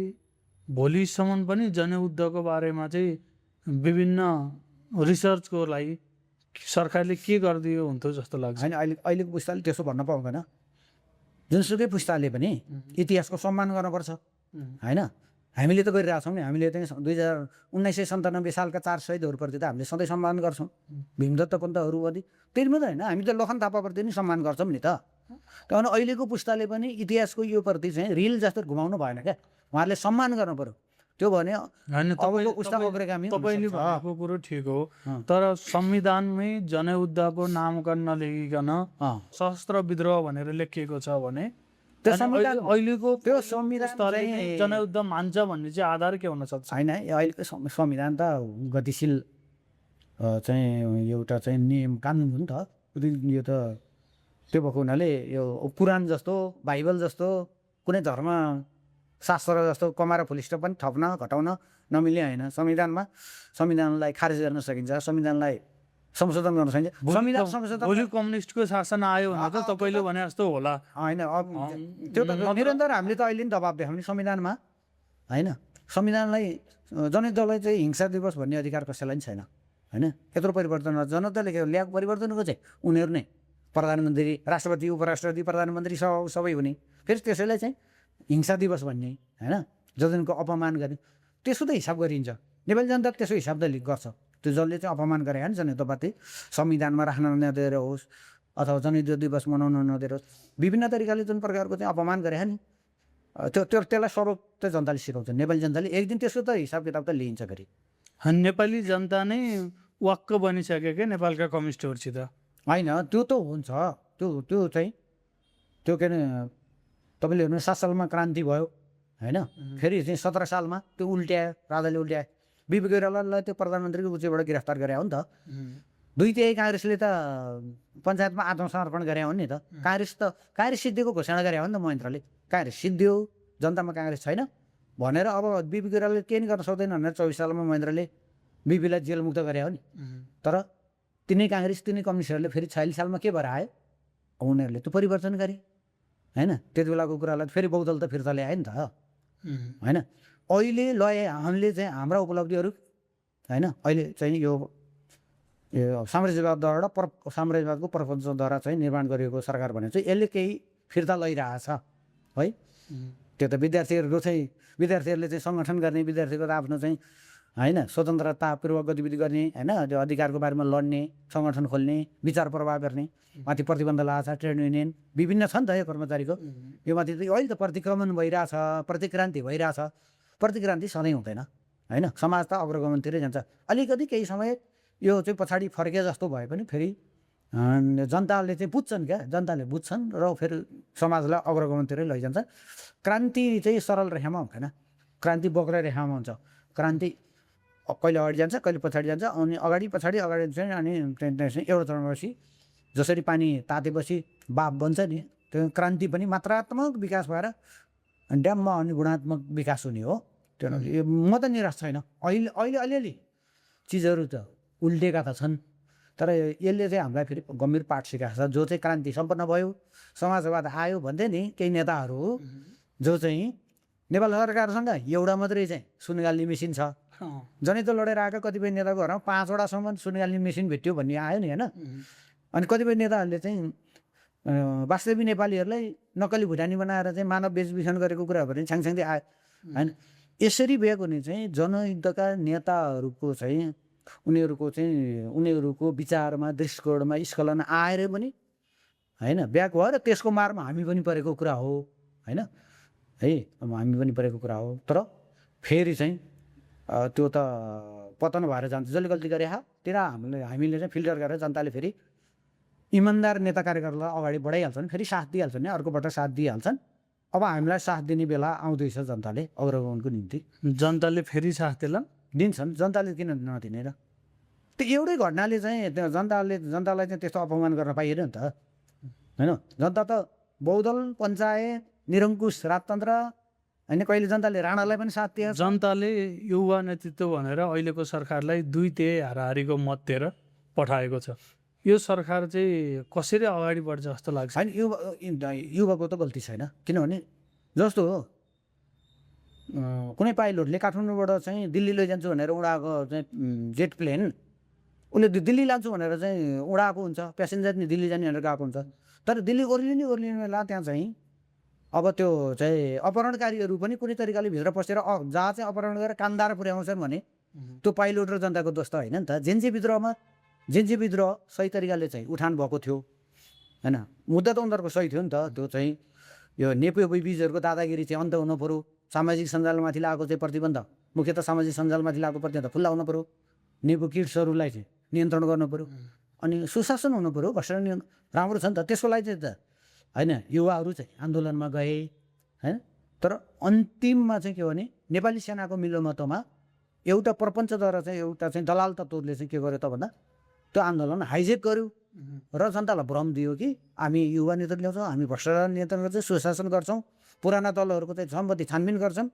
भोलिसम्म पनि जनयुद्धको बारेमा चाहिँ विभिन्न रिसर्चको लागि सरकारले के गरिदियो हुन्थ्यो जस्तो लाग्छ? होइन, अहिलेको पुस्ताले त्यसो भन्न पाउँदैन। जुनसुकै पुस्ताले पनि इतिहासको सम्मान गर्नुपर्छ होइन। हामीले त गरिरहेछौँ नि। हामीले चाहिँ 1997 सालका 4 शहीदहरूप्रति त हामीले सधैँ सम्मान गर्छौँ। भीमदत्त पन्तहरू आदि त्यही मात्रै होइन, हामी त लखन थापाप्रति नि सम्मान गर्छौँ नि त। किनभने अहिलेको पुस्ताले पनि इतिहासको यो प्रति चाहिँ रिल जस्तो घुमाउनु भएन क्या। उहाँहरूले सम्मान गर्नु पऱ्यो। त्यो भने अबको पुस्ता अग्रगामी तपाईँले भनेको कुरो ठिक हो, तर संविधानमै जनयुद्धको नामकरण नलेखिकन सशस्त्र विद्रोह भनेर लेखिएको छ भने अहिलेको त्यो संविधान जनयुद्ध मान्छ भन्ने चाहिँ आधार के हुन सक्छ? होइन, अहिलेको संविधान त गतिशील चाहिँ एउटा चाहिँ नियम कानुन हो नि त। यो त त्यो भएको हुनाले यो कुरान जस्तो, बाइबल जस्तो, कुनै धर्म शास्त्र जस्तो कमाएर फुलिस्ट पनि थप्न घटाउन नमिल्ने होइन। संविधानलाई खारेज गर्न सकिन्छ, संविधानलाई संशोधन गर्न सकिन्छ। संविधान संशोधन भोलि कम्युनिस्टको शासन आयो भने त तपाईँले भने जस्तो होला होइन। अब त्यो त निरन्तर हामीले त अहिले नि दबाब देखाउने संविधानमा होइन। संविधानलाई जनयुद्धलाई चाहिँ हिंसा दिवस भन्ने अधिकार कसैलाई पनि छैन होइन। यत्रो परिवर्तन जनताले ल्याएको परिवर्तनको चाहिँ उनीहरू नै प्रधानमन्त्री, राष्ट्रपति, उपराष्ट्रपति, प्रधानमन्त्री सबै हुने, फेरि त्यसैलाई चाहिँ हिंसा दिवस भन्ने होइन। जसको अपमान गर्ने त्यसो त हिसाब गरिन्छ। नेपाली जनता त्यसो हिसाबले गर्छ। त्यो जसले चाहिँ अपमान गरे होइन जनयुद्धप्रति, संविधानमा राख्न नदिएर होस् अथवा जनयुद्ध दिवस मनाउन नदिएर होस्, विभिन्न तरिकाले जुन प्रकारको चाहिँ अपमान गरे नि त्यसलाई स्वरूप त जनताले सिकाउँछ। नेपाली जनताले एक दिन त्यसको त हिसाब किताब त लिइन्छ गरी। नेपाली जनता नै वाक्क बनिसक्यो क्या नेपालका कम्युनिस्टहरूसित? होइन, त्यो त हुन्छ। त्यो चाहिँ त्यो के अरे तपाईँले हेर्नु 7 सालमा क्रान्ति भयो होइन। फेरि चाहिँ 17 सालमा त्यो उल्ट्यायो, राजाले उल्ट्यायो। बिपी कोइरालालाई त्यो प्रधानमन्त्रीको उच्चबाट गिरफ्तार गरे हो नि त। 2/3 काङ्ग्रेसले त पञ्चायतमा आत्मसमर्पण गरे हो नि त। काङ्ग्रेस सिद्धिएको घोषणा गरे हो नि त महेन्द्रले। काङ्ग्रेस सिद्धियो, जनतामा काङ्ग्रेस छैन भनेर अब बिपी कोइरालाले केही नि गर्न सक्दैन भनेर 24 सालमा महेन्द्रले बिपीलाई जेलमुक्त गरे हो नि। तर तिनै काङ्ग्रेस तिनै कम्युनिस्टहरूले फेरि 46 सालमा के भएर आयो, उनीहरूले त्यो परिवर्तन गरे होइन। त्यति बेलाको कुरालाई फेरि बहुदल त फिर्ता ल्यायो नि त होइन। अहिले हामीले चाहिँ हाम्रा उपलब्धिहरू होइन, अहिले चाहिँ यो साम्राज्यवादको प्रपञ्चद्वारा चाहिँ निर्माण गरिएको सरकार भने चाहिँ यसले केही फिर्ता लैरहेछ है। त्यो त विद्यार्थीहरूले चाहिँ सङ्गठन गर्ने, विद्यार्थीको त आफ्नो चाहिँ होइन स्वतन्त्रतापूर्वक गतिविधि गर्ने होइन, त्यो अधिकारको बारेमा लड्ने, सङ्गठन खोल्ने, विचार प्रवाह गर्ने, माथि प्रतिबन्ध लगाएको छ ट्रेड युनियन विभिन्न छ नि त यो कर्मचारीको। यो माथि त अहिले त प्रतिक्रमण भइरहेछ, प्रतिक्रान्ति भइरहेछ। प्रतिक्रान्ति सधैँ हुँदैन होइन। समाज त अग्रगमनतिरै जान्छ। अलिकति केही समय यो चाहिँ पछाडि फर्के जस्तो भए पनि फेरि जनताले चाहिँ बुझ्छन् क्या, जनताले बुझ्छन् र फेरि समाजलाई अग्रगमनतिरै लैजान्छ। क्रान्ति चाहिँ सरल रेखामा हुँदैन, क्रान्ति वक्र रेखामा हुन्छ। क्रान्ति कहिले अगाडि जान्छ, कहिले पछाडि जान्छ, अनि अगाडि चाहिँ अनि एउटा चरणपछि जसरी पानी तातेपछि बाफ बन्छ नि, त्यो क्रान्ति पनि मात्रात्मक विकास भएर ड्याममा अनि गुणात्मक विकास हुने हो। त्यो म त निराश छैन। अहिले अलिअलि चिजहरू त उल्टेका त छन्, तर यसले चाहिँ हामीलाई फेरि गम्भीर पाठ सिकाएको छ। जो चाहिँ क्रान्ति सम्पन्न भयो, समाजवाद आयो भन्थे नि केही नेताहरू, जो चाहिँ नेपाल सरकारसँग एउटा मात्रै चाहिँ सुनगाल्ने मेसिन छ। जनैत लडेर आएका कतिपय नेताको घरमा 5वटासम्म सुनगाल्ने मेसिन भेट्यो भन्ने आयो नि, होइन? अनि कतिपय नेताहरूले चाहिँ वास्तविक नेपालीहरूलाई नक्कली भुटानी बनाएर चाहिँ मानव बेचबिखन गरेको कुरा भने छ्याङछ्याङदै आयो, होइन? यसरी बिहे गर्ने चाहिँ जनयुद्धका नेताहरूको चाहिँ उनीहरूको विचारमा, दृष्टिकोणमा स्खलन आएर पनि, होइन, ब्याक भयो र त्यसको मारमा हामी पनि परेको कुरा हो, होइन? है, हामी पनि परेको कुरा हो। तर फेरि चाहिँ त्यो त पतन भएर जान्छ। जसले गल्ती गरे हामीले चाहिँ फिल्टर गरेर जनताले फेरि इमान्दार नेता कार्यकर्तालाई अगाडि बढाइहाल्छन्, फेरि साथ दिइहाल्छन्, अर्कोबाट साथ दिइहाल्छन्। अब हामीलाई साथ दिने बेला आउँदैछ जनताले अग्रगमनको निम्ति। जनताले फेरि साथ दिन्छन्, जनताले किन नदिने र? त्यो एउटै घटनाले चाहिँ जनतालाई चाहिँ त्यस्तो अपमान गर्न पाइएन नि त, होइन? जनता त बहुदल पञ्चायत निरङ्कुश राजतन्त्र, होइन? कहिले जनताले राणालाई पनि साथ दिए। जनताले युवा नेतृत्व भनेर अहिलेको सरकारलाई 2/3 हाराहारीको मत दिएर पठाएको छ। यो सरकार चाहिँ कसरी अगाडि बढ्छ जस्तो लाग्छ? होइन, युवाको त गल्ती छैन, किनभने जस्तो हो कुनै पाइलटले काठमाडौँबाट चाहिँ दिल्ली लैजान्छु भनेर उडाएको चाहिँ जेट प्लेन, उसले दिल्ली लान्छु भनेर चाहिँ उडाएको हुन्छ, प्यासेन्जर नि दिल्ली जाने भनेर गएको हुन्छ। तर दिल्ली ओर्लिने बेला त्यहाँ चाहिँ अब त्यो चाहिँ अपहरणकारीहरू पनि कुनै तरिकाले भित्र पसेर जहाँ चाहिँ अपहरण गरेर कामदार पुर्याउँछन् भने त्यो पाइलट र जनताको दोष त होइन नि त। जेन्जी विद्रोह सही तरिकाले चाहिँ उठान भएको थियो, होइन? मुद्दा त उनीहरूको सही थियो नि त। त्यो चाहिँ यो नेपो बिजहरूको दादागिरी चाहिँ अन्त हुनु पऱ्यो। सामाजिक सञ्जालमाथि लागेको चाहिँ प्रतिबन्ध, मुख्यतः सामाजिक सञ्जालमाथि लागेको प्रतिबन्ध खुल्ला हुनु पऱ्यो। नेपो किड्सहरूलाई चाहिँ नियन्त्रण गर्नु पऱ्यो, अनि सुशासन हुनु पऱ्यो। भ्रष्टाचार राम्रो छ नि त, त्यसको लागि चाहिँ त, होइन, युवाहरू चाहिँ आन्दोलनमा गए, होइन? तर अन्तिममा चाहिँ के भने नेपाली सेनाको मिलोमतोमा एउटा प्रपञ्चद्वारा चाहिँ एउटा चाहिँ दलाल तत्त्वले चाहिँ के गर्यो त भन्दा त्यो आन्दोलन हाइजेक गर्यो र जनतालाई भ्रम दियो कि हामी युवा नेतृत्व ल्याउँछौँ, हामी भ्रष्टाचार नियन्त्रण गर्छौँ, सुशासन गर्छौँ, पुराना दलहरूको चाहिँ सम्पत्ति छानबिन गर्छौँ,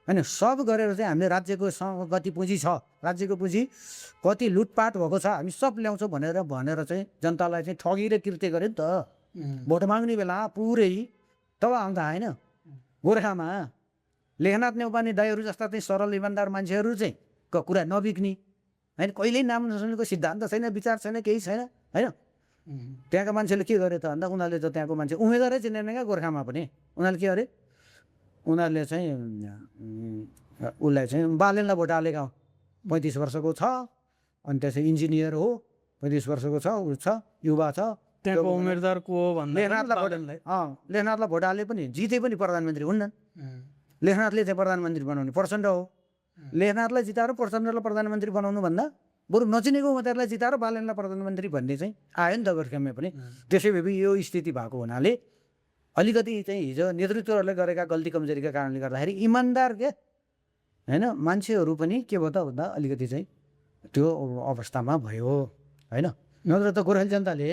होइन? सब गरेर चाहिँ हामीले राज्यको कति पुँजी छ, राज्यको पुँजी कति लुटपाट भएको छ, हामी सब ल्याउँछौँ भनेर चाहिँ जनतालाई चाहिँ ठगी र कृत्य गर्यो नि त। भोट माग्ने बेला पुरै तब आउँदा, होइन? गोर्खामा लेखनाथ नेउपाने दाईहरू जस्ता चाहिँ सरल इमान्दार मान्छेहरू चाहिँ कुरा नबिग्ने, होइन? कहिल्यै नाम नसुनेको, सिद्धान्त छैन, विचार छैन, केही छैन, होइन? त्यहाँका मान्छेले के गरे त भन्दा उनीहरूले त त्यहाँको मान्छे उम्मेदवारै चिनेन क्या गोर्खामा पनि। उनीहरूले के गरे, उनीहरूले चाहिँ उसलाई चाहिँ बालेनलाई भोट हालेका, 35 वर्षको छ, अनि त्यसै इन्जिनियर हो, 35 वर्षको छ, ऊ छ, युवा छ। त्यहाँको उम्मेदवार को हो भन्दा लेखनाथलाई भोट हाले पनि जिते पनि प्रधानमन्त्री हुन्न। लेखनाथले चाहिँ प्रधानमन्त्री बनाउने प्रचण्ड हो। लेखनाथलाई जिताएर प्रचण्डलाई प्रधानमन्त्री बनाउनु भन्दा बरु नचिनेको उम्मेदवारलाई जिताएर बालेनलाई प्रधानमन्त्री भन्ने चाहिँ आयो नि त गोर्खामा पनि। त्यसै भए यो स्थिति भएको हुनाले अलिकति चाहिँ हिजो नेतृत्वहरूले गरेका गल्ती कमजोरीका कारणले गर्दाखेरि इमान्दार के, होइन, मान्छेहरू पनि के भयो त भन्दा अलिकति चाहिँ त्यो अवस्थामा भयो, होइन? नत्र त गोर्खाली जनताले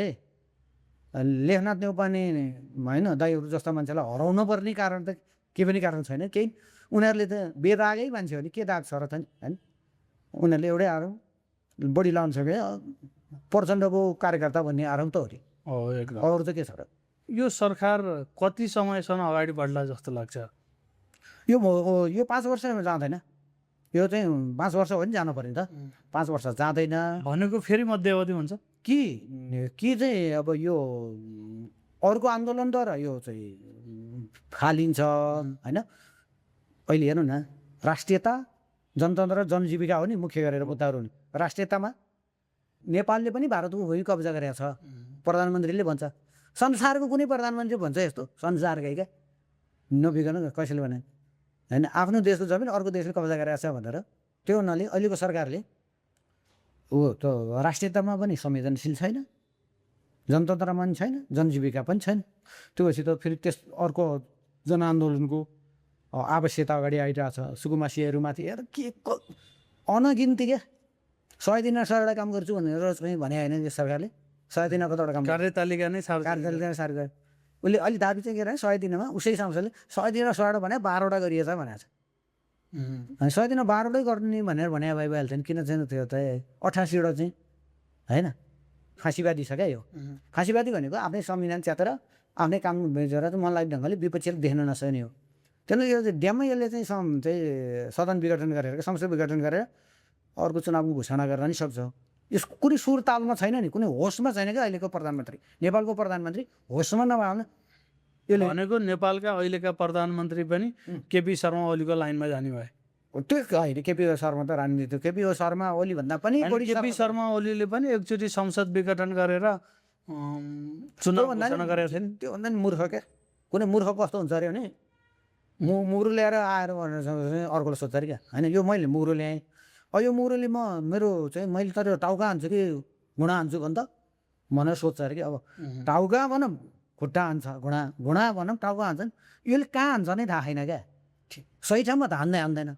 लेखनाथ नेउपाने, होइन, दाईहरू जस्ता मान्छेलाई हराउन पर्ने कारण त के पनि कारण छैन। केही उनीहरूले त बेदागै मान्छे हो नि, के दाग छ र त नि, होइन? उनीहरूले एउटै आरोप बढी लाउनु सक्यो, प्रचण्डको कार्यकर्ता भन्ने आरोप त हो नि, अरू त के छ र? यो सरकार कति समयसम्म अगाडि बढ्ला जस्तो लाग्छ? यो 5 वर्षमा जाँदैन, यो चाहिँ 5 वर्ष हो नि जानु पर्यो नि त। 5 वर्ष जाँदैन भनेको फेरि मध्यावधि हुन्छ कि चाहिँ अब यो अर्को आन्दोलनद्वारा यो चाहिँ फालिन्छ, होइन? अहिले हेर्नु न, राष्ट्रियता, जनतन्त्र र जनजीविका हो नि मुख्य गरेर मुद्दाहरू हुने। राष्ट्रियतामा नेपालले पनि भारतको भूमि कब्जा गरेको छ, प्रधानमन्त्रीले भन्छ। संसारको कुनै प्रधानमन्त्री भन्छ यस्तो, संसारकै क्या, नबिकन कसैले भने, होइन? आफ्नो देशको जमिन अर्को देशले कब्जा गरेको छ भनेर। त्यो हुनाले अहिलेको सरकारले त राष्ट्रियतामा पनि संवेदनशील छैन, जनतन्त्रमा पनि छैन, जनजीविका पनि छैन। त्यो भएपछि त फेरि त्यस अर्को जनआन्दोलनको आवश्यकता अगाडि आइरहेछ। सुकुमासीहरूमाथि हेर के अनगिन्ती क्या, 100 दिन 100वटा काम गर्छु भनेर चाहिँ भने होइन यो सरकारले। 100 दिन कतिवटा काम, कार्यतालिका नै कार्यतालिका सार गरे। उसले अहिले दाबी चाहिँ के अरे 100 दिनमा उसै सांसदले 100 दिन 100वटा भने 12वटा गरिएछ भनेको छ। अनि 100 दिन 12वटै गर्ने भनेर भने भइहाल्छ नि, किन चाहिँ त्यो त 88वटा चाहिँ होइन फाँसीवादी छ क्या यो। फाँसीवादी भनेको आफ्नै संविधान च्यातेर आफ्नै काम बेचेर चाहिँ मनलाग्ने ढङ्गले विपक्षीले देख्न नसक्ने हो। त्यसले यो चाहिँ ड्यामै यसले चाहिँ सदन विघटन गरेर संसद विघटन गरेर अर्को चुनावको घोषणा गर्न नि सक्छ। यसको कुनै सुर तालमा छैन नि, कुनै होसमा छैन क्या अहिलेको प्रधानमन्त्री, नेपालको प्रधानमन्त्री होसमा नभए यसले भनेको नेपालका अहिलेका प्रधानमन्त्री पनि केपी शर्मा ओलीको लाइनमा जाने भए। त्यो होइन, केपी शर्मा त राजनीति, केपी शर्मा ओली भन्दा पनि बढी केपी शर्मा ओलीले पनि एकचोटि संसद विघटन गरेर चुनाव घोषणा गरेका थिए नि। त्योभन्दा नि मूर्ख क्या। कुनै मूर्ख कस्तो हुन्छ अरे भने मुरु ल्याएर आएर भनेर अर्कोलाई सोध्छ अरे क्या, होइन यो मैले मुरु ल्याएँ, यो मुरुले मेरो चाहिँ मैले तर टाउका हान्छु कि घुँडा हान्छु भन् त भनेर सोध्छ अरे कि। अब टाउका भनौँ खुट्टा हान्छ, घुँडा भनौँ टाउका हान्छ नि, यसले कहाँ हान्छ नै थाहा छैन क्या, सही ठाउँमा त हान्दैन।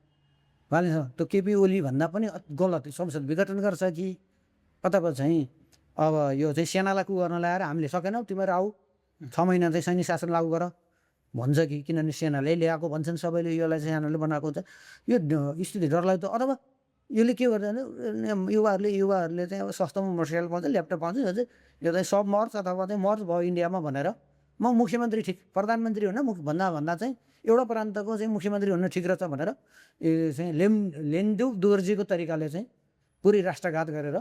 भने त्यो केपी ओली भन्दा पनि गलत संसद विघटन गर्छ कि अथवा चाहिँ अब यो चाहिँ सेनालाई कु गर्न ल्याएर हामीले सकेनौँ तिमीहरू आऊ 6 महिना चाहिँ सैनिक शासन लागू गर भन्छ कि, किनभने सेनाले ल्याएको भन्छन् सबैले, यसलाई सेनाले बनाएको हुन्छ। यो स्थिति डरलाग्दो त। अथवा यसले के गर्छ भने युवाहरूले चाहिँ अब सस्तोमा मोटरसाइकल पाउँछ, ल्यापटप पाउँछ, यो चाहिँ सब मर्च अथवा चाहिँ मर्च भयो इन्डियामा भनेर म मुख्यमन्त्री ठिक, प्रधानमन्त्री हुन भन्दा चाहिँ एउटा प्रान्तको चाहिँ मुख्यमन्त्री हुन ठिक रहेछ भनेर यो चाहिँ लेन्डु दोर्जीको तरिकाले चाहिँ पुरै राष्ट्रघात गरेर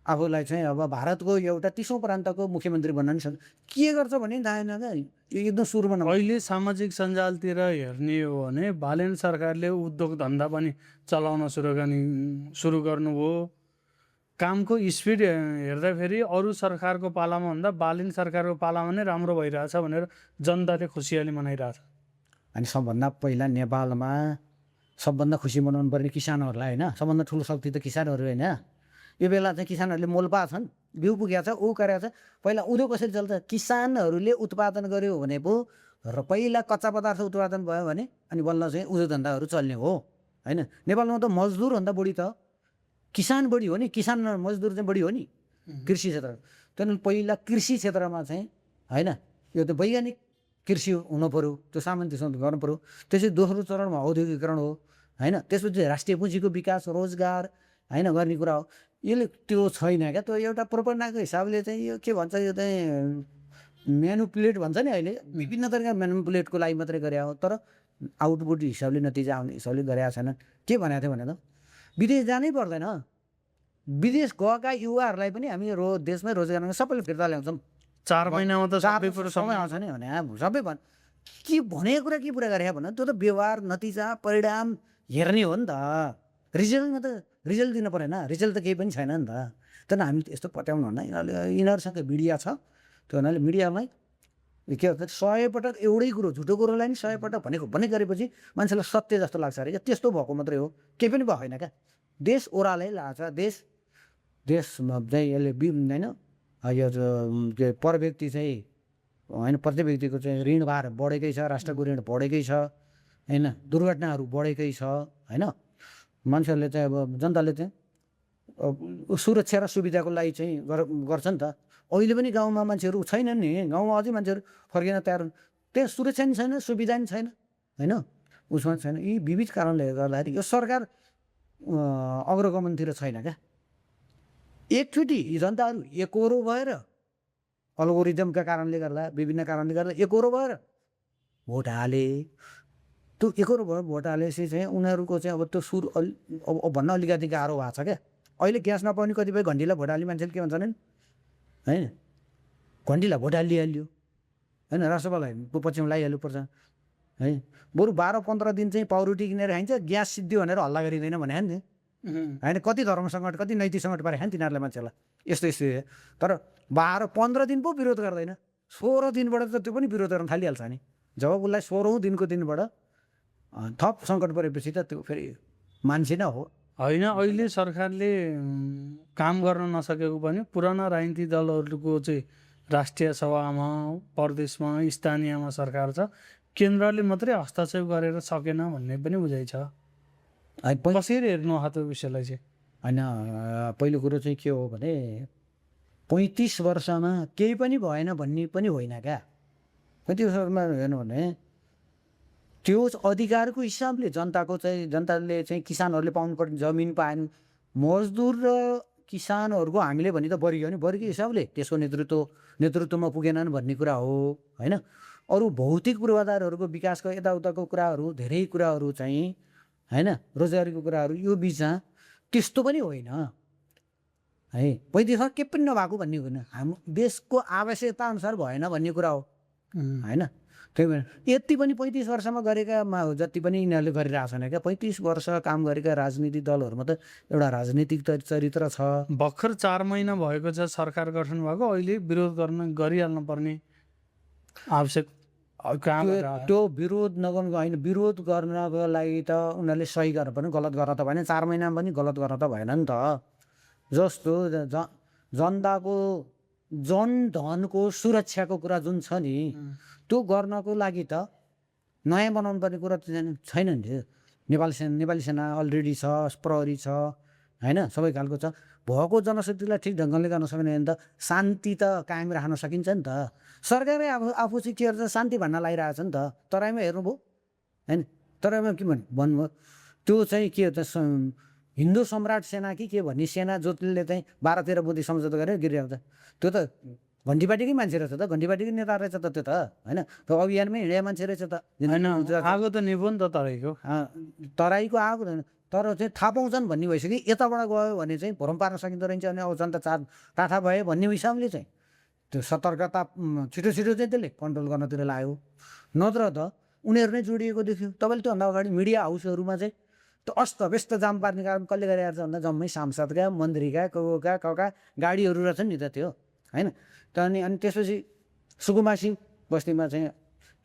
आफूलाई चाहिँ अब भारतको एउटा 30औं प्रान्तको मुख्यमन्त्री बन्न नि सक्छ। के गर्छ भने थाहा छैन क्या, यो एकदम सुरुमा अहिले सामाजिक सञ्जालतिर हेर्ने हो भने बालेन सरकारले उद्योग धन्दा पनि चलाउन सुरु गर्नुभयो। कामको स्पिड हेर्दाखेरि अरू सरकारको पालामा भन्दा बालेन सरकारको पालामा नै राम्रो भइरहेछ भनेर जनताले खुसियाली मनाइरहेछ। अनि सबभन्दा पहिला नेपालमा सबभन्दा खुसी मनाउनु पर्ने किसानहरूलाई होइन, सबभन्दा ठुलो शक्ति त किसानहरू होइन। यो बेला चाहिँ किसानहरूले मोल पाएको छन्, बिउ पुगेको छ, ऊ गरेको छ। पहिला उद्योग कसरी चल्छ, किसानहरूले उत्पादन गर्यो भने पो र पहिला कच्चा पदार्थ उत्पादन भयो भने अनि बल्ल चाहिँ उद्योग धन्दाहरू चल्ने हो होइन। नेपालमा त मजदुरभन्दा बढी त किसान बढी हो नि, किसान मजदुर चाहिँ बढी हो नि कृषि क्षेत्र। त्यहाँदेखि पहिला कृषि क्षेत्रमा चाहिँ होइन यो त वैज्ञानिक कृषि हुनु पऱ्यो, त्यो सामन्तीसँग गर्नु पऱ्यो। त्यसै दोस्रो चरणमा औद्योगिकरण हो होइन, त्यसपछि राष्ट्रिय पुँजीको विकास रोजगार होइन गर्ने कुरा हो। यसले त्यो छैन क्या। त्यो एउटा प्रोपेगेन्डाको हिसाबले चाहिँ यो के भन्छ, यो चाहिँ म्यानुपुलेट भन्छ नि, अहिले विभिन्न तरिका म्यानुपुलेटको लागि मात्रै गरे हो, तर आउटपुट हिसाबले नतिजा आउने हिसाबले गरेका छैनन्। के भनेको थियो भने त विदेश जानै पर्दैन, विदेश गएका युवाहरूलाई पनि हामी देशमै रोजगार सबैले फिर्ता ल्याउँछौँ। 4 महिनामा त सबै कुरो समय आउँछ नि भने सबै के भनेको कुरा के पुरा गरे भने त्यो त व्यवहार नतिजा परिणाम हेर्ने हो नि त। रिजल्टमा त रिजल्ट दिनु परेन, रिजल्ट त केही पनि छैन नि त। तर हामी यस्तो पट्याउनु हुन्न, यिनीहरूसँग मिडिया छ, त्यो हुनाले मिडियामै के भन्छ 100 पटक एउटै कुरो झुटो कुरोलाई नि 100 पटक भने गरेपछि मान्छेलाई सत्य जस्तो लाग्छ अरे क्या। त्यस्तो भएको मात्रै हो, केही पनि भएको होइन क्या। देश ओह्रालै लाग्छ, देशमा चाहिँ यसले होइन यो के पर व्यक्ति चाहिँ होइन प्रत्येक व्यक्तिको चाहिँ ऋण भार बढेकै छ, राष्ट्रको ऋण बढेकै छ होइन, दुर्घटनाहरू बढेकै छ होइन। मान्छेहरूले चाहिँ अब जनताले चाहिँ सुरक्षा र सुविधाको लागि चाहिँ गर्छ नि त। अहिले पनि गाउँमा मान्छेहरू छैनन् नि, गाउँमा अझै मान्छेहरू फर्किन तयार हुन्, त्यहाँ सुरक्षा नि छैन, सुविधा नि छैन होइन, उसमा छैन। यी विविध कारणले गर्दाखेरि यो सरकार अग्रगमनतिर छैन क्या। एकचोटि जनताहरू एकहोरो भएर अल्गोरिदमका कारणले गर्दा विभिन्न कारणले गर्दा एकहोरो भएर भोट हाले, त्यो एकहोरो भएर भोट हालेपछि चाहिँ उनीहरूको चाहिँ अब त्यो सुर अब भन्न अलिकति गाह्रो भएको छ क्या। अहिले ग्यास नपाउने कतिपय घन्टीलाई भोट हाल्ने मान्छेले के भन्छन् होइन, घन्टीलाई भोट हालिहाल्यो होइन, राष्ट्रपाललाई पछ्यौँ लगाइहाल्नु पर्छ है। बरु 12-15 दिन चाहिँ पाउरोटी किनेर खाइन्छ, ग्यास सिद्धियो भनेर हल्ला गरिँदैन भने नि होइन। कति धर्म सङ्कट कति नैतिक सङ्कट पारे खान् तिनीहरूले मान्छेलाई, यस्तो तर 12-15 दिन पो विरोध गर्दैन, 16 दिनबाट त त्यो पनि विरोध गर्न थालिहाल्छ नि। जब उसलाई 16औँ दिनको दिनबाट थप सङ्कट परेपछि त त्यो फेरि मान्छे नै हो होइन। अहिले सरकारले काम गर्न नसकेको पनि पुराना राजनीतिक दलहरूको चाहिँ राष्ट्रिय सभामा प्रदेशमा स्थानीयमा सरकार छ, केन्द्रले मात्रै हस्तक्षेप गरेर सकेन भन्ने पनि बुझाइ छ। कसरी हेर्नु त्यो विषयलाई चाहिँ होइन। पहिलो कुरो चाहिँ के हो भने 35 वर्षमा केही पनि भएन भन्ने पनि होइन क्या। 35 वर्षमा हेर्नु भने त्यो अधिकारको हिसाबले जनताले चाहिँ किसानहरूले पाउनुपर्ने जमिन पाएन, मजदुर र किसानहरूको हामीले भने त बढी हो नि, बढीको हिसाबले त्यसको नेतृत्वमा पुगेनन् भन्ने कुरा हो होइन। अरू भौतिक पूर्वाधारहरूको विकासको यताउताको कुराहरू, धेरै कुराहरू चाहिँ होइन, रोजगारीको कुराहरू यो बिचमा त्यस्तो पनि होइन है। 35 वर्ष के पनि नभएको भन्ने होइन, हाम्रो देशको आवश्यकता अनुसार भएन भन्ने कुरा हो होइन। त्यही भएर यति पनि 35 वर्षमा गरेकामा जति पनि यिनीहरूले गरिरहेछन् क्या, 35 वर्ष काम गरेका राजनीतिक दलहरूमा त एउटा राजनीतिक चरित्र छ। भर्खर 4 महिना भएको छ सरकार गठन भएको, अहिले विरोध गरिहाल्नु पर्ने आवश्यक काम त्यो विरोध नगर्नु होइन, विरोध गर्नको लागि त उनीहरूले सही गर्नु पर्ने, गलत गर्न त भएन, 4 महिनामा पनि गलत गर्न त भएन नि त। जस्तो जनताको जनधनको सुरक्षाको कुरा जुन छ नि, त्यो गर्नको लागि त नयाँ बनाउनु पर्ने कुरा त छैन नि। नेपाली सेना अलरेडी छ, प्रहरी छ होइन, सबै खालको छ। भएको जनशक्तिलाई ठिक ढङ्गले गर्न सकेन भने त शान्ति त कायम राख्न सकिन्छ नि त। सरकारले आफू चाहिँ के गर्छ, शान्ति भन्न लागिरहेछ नि त। तराईमा हेर्नुभयो होइन, तराईमा के भन्नुभयो, त्यो चाहिँ के हो त, हिन्दू सम्राट सेना कि के भन्ने सेना जसले चाहिँ 12-13 बुँदी सम्झौता गरेर गिरिरहेको छ, त्यो त घन्टीपाटीकै मान्छे रहेछ त, घन्टीपाटीकै नेता रहेछ त त्यो त होइन। त्यो अभियानमै हिँडेको मान्छे रहेछ त। आगो त निभो नि त तराईको आगो तर चाहिँ थाहा पाउँछन् भन्ने भइसक्यो। यताबाट गयो भने चाहिँ भ्रम पार्न सकिँदो रहेछ, अनि अब जनता टाठा भयो भन्ने हिसाबले चाहिँ त्यो सतर्कता छिटो चाहिँ त्यसले कन्ट्रोल गर्नतिर लाग्यो। नत्र त उनीहरू नै जोडिएको देख्यो तपाईँले। त्योभन्दा अगाडि मिडिया हाउसहरूमा चाहिँ त्यो अस्तव्यस्त जाम पार्ने कारण कसले गरिरहेको छ भन्दा जम्मै सांसदका, मन्त्रीका, कका गाडीहरू रहेछन् नि त त्यो होइन। अनि त्यसपछि सुकुमासी बस्तीमा चाहिँ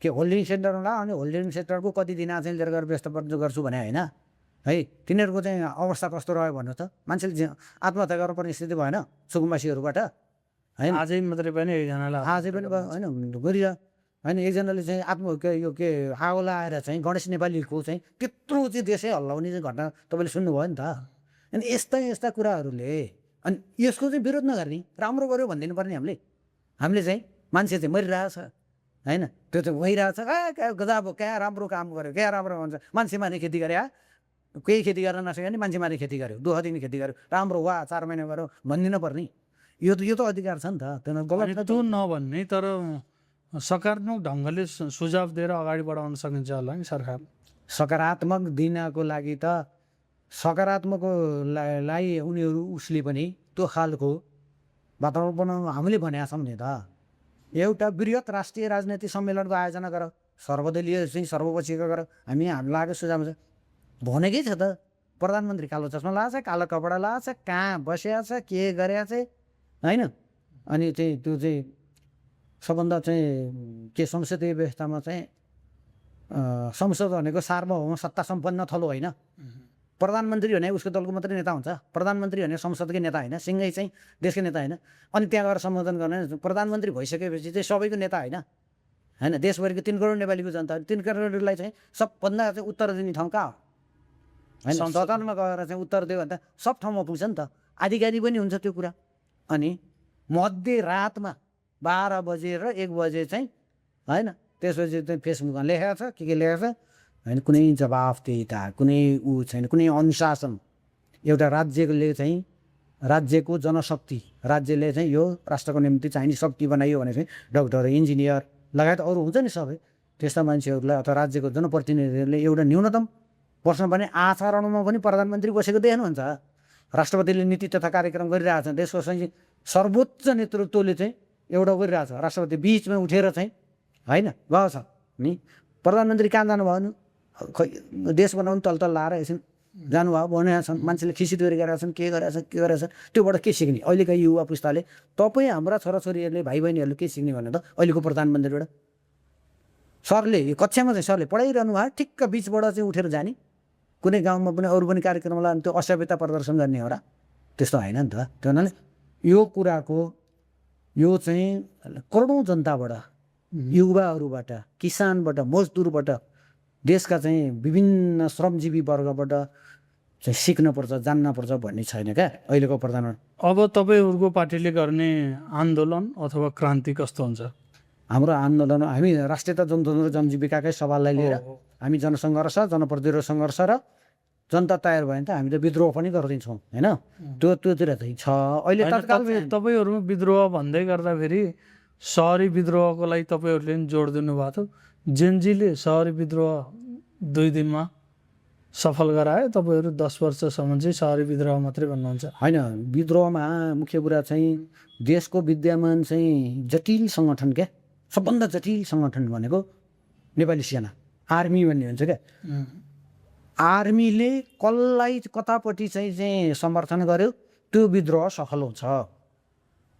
के होल्डिङ सेन्टर होला, अनि होल्डिङ सेन्टरको कति दिन चाहिँ लिएर गएर व्यस्त गर्छु भने होइन है। तिनीहरूको चाहिँ अवस्था कस्तो रह्यो भन्नु त, मान्छेले आत्महत्या गर्नुपर्ने स्थिति भएन सुकुमासीहरूबाट होइन। आजै मात्रै पनि एकजनालाई आजै पनि होइन गरिरह होइन। एकजनाले चाहिँ यो के आगो लगाएर चाहिँ गणेश नेपालीको चाहिँ त्यत्रो चाहिँ देशै हल्लाउने चाहिँ घटना तपाईँले सुन्नुभयो नि त। अनि यस्ता कुराहरूले अनि यसको चाहिँ विरोध नगर्ने, राम्रो गर्यो भनिदिनु पर्ने हामीले चाहिँ मान्छे चाहिँ मरिरहेछ होइन, त्यो चाहिँ भइरहेछ, गजब क्या राम्रो काम गर्यो, क्या राम्रो भन्छ। मान्छे मार्ने खेती गरे, केही खेती गर्न नसक्यो भने मान्छे मार्ने खेती गर्यो, दुःख दिने खेती गर्यो, राम्रो वा 4 महिना गर्यो भनिदिनु पर्ने। यो त अधिकार छ नि त, त्यो गलत त्यो नभन्ने। तर सकारात्मक ढङ्गले सुझाव दिएर अगाडि बढाउन सकिन्छ होला नि सरकार। सकारात्मक दिनको लागि त सकारात्मकलाई उनीहरू उसले पनि त्यो खालको वातावरण बनाउनु हामीले भनेका छौँ नि त। एउटा बृहत राष्ट्रिय राजनीतिक सम्मेलनको आयोजना गर, सर्वदलीय चाहिँ सर्वपक्षीय गर, हाम्रो लागेको सुझाव छ भनेकै छ त। प्रधानमन्त्री कालो चस्मा लगाएको छ, कालो कपडा लगाएको छ, कहाँ बसेको छ, के गरेको छ होइन। अनि चाहिँ त्यो चाहिँ सबभन्दा चाहिँ के संसदीय व्यवस्थामा चाहिँ संसद भनेको सार्वभौम सत्ता सम्पन्न थलो होइन। प्रधानमन्त्री भने उसको दलको मात्रै नेता हुन्छ, प्रधानमन्त्री भने संसदकै नेता होइन, सिँगै चाहिँ देशकै नेता होइन। अनि त्यहाँ गएर सम्बोधन गर्ने प्रधानमन्त्री भइसकेपछि चाहिँ सबैको नेता होइन देशभरिको 3 करोड नेपालीको जनता, 3 करोडलाई चाहिँ सबभन्दा चाहिँ उत्तर दिने ठाउँ कहाँ हो होइन। सदनमा गएर चाहिँ उत्तर दियो भने त सब ठाउँमा पुग्छ नि त, आधिकारिक पनि हुन्छ त्यो कुरा। अनि मध्यरातमा 12 बजे र 1 बजे चाहिँ होइन, त्यसपछि चाहिँ फेसबुकमा लेखेको छ के लेखेको छ होइन, कुनै जवाफदेहिता, कुनै छैन, कुनै अनुशासन। एउटा राज्यले चाहिँ राज्यको जनशक्ति, राज्यले चाहिँ यो राष्ट्रको निम्ति चाहिने शक्ति बनाइयो भने चाहिँ डक्टर, इन्जिनियर लगायत अरू हुन्छ नि सबै त्यस्ता मान्छेहरूलाई अथवा राज्यको जनप्रतिनिधिहरूले एउटा न्यूनतम वर्षमा पनि आचरणमा पनि प्रधानमन्त्री बसेको देख्नुहुन्छ। राष्ट्रपतिले नीति तथा कार्यक्रम गरिरहेछ, देशको चाहिँ सर्वोच्च नेतृत्वले चाहिँ एउटा गरिरहेछ, राष्ट्रपति बिचमा उठेर चाहिँ होइन गएको छ नि। प्रधानमन्त्री कहाँ जानुभयो नि, खै देश बनाउनु तल लाएर एकछिन जानुभयो भनेका छन्, मान्छेले खिसी दोहोरी गरेका छन्, के गरेका छन् त्योबाट के सिक्ने। अहिलेका युवा पुस्ताले, तपाईँ हाम्रा छोराछोरीहरूले भाइ बहिनीहरूले के सिक्ने भने त अहिलेको प्रधानमन्त्रीबाट सरले कक्षामा चाहिँ सरले पढाइरहनु भयो, ठिक्क बिचबाट चाहिँ उठेर जाने, कुनै गाउँमा पनि अरू पनि कार्यक्रमलाई त्यो असभ्यता प्रदर्शन गर्ने हो र, त्यस्तो होइन नि त। त्यो हुनाले यो कुराको यो चाहिँ करोडौँ जनताबाट, युवाहरूबाट, किसानबाट, मजदुरबाट, देशका चाहिँ विभिन्न श्रमजीवी वर्गबाट चाहिँ सिक्नपर्छ, जान्नपर्छ भन्ने छैन क्या अहिलेको प्रधानमन्त्री। अब तपाईँहरूको पार्टीले गर्ने आन्दोलन अथवा क्रान्ति कस्तो हुन्छ? हाम्रो आन्दोलन हामी राष्ट्रियता जनतन्त्र र जनजीविकाकै सवाललाई लिएर हामी जनसङ्घर्ष जनप्रतिरोध सङ्घर्ष र जनता तयार भयो भने त हामी त विद्रोह पनि गरिदिन्छौँ होइन त्योतिर चाहिँ छ अहिले तत्काल तपाईँहरू विद्रोह भन्दै गर्दाखेरि सहरी विद्रोहको लागि तपाईँहरूले पनि जोड दिनुभएको थियो। जेनजीले सहरी विद्रोह 2 दिनमा सफल गरायो, तपाईँहरू 10 वर्षसम्म चाहिँ सहरी विद्रोह मात्रै भन्नुहुन्छ। होइन, विद्रोहमा मुख्य कुरा चाहिँ देशको विद्यमान चाहिँ जटिल सङ्गठन क्या, सबभन्दा जटिल सङ्गठन भनेको नेपाली सेना आर्मी भन्ने हुन्छ क्या। आर्मीले कसलाई कतापट्टि चाहिँ समर्थन गर्यो त्यो विद्रोह सफल हुन्छ।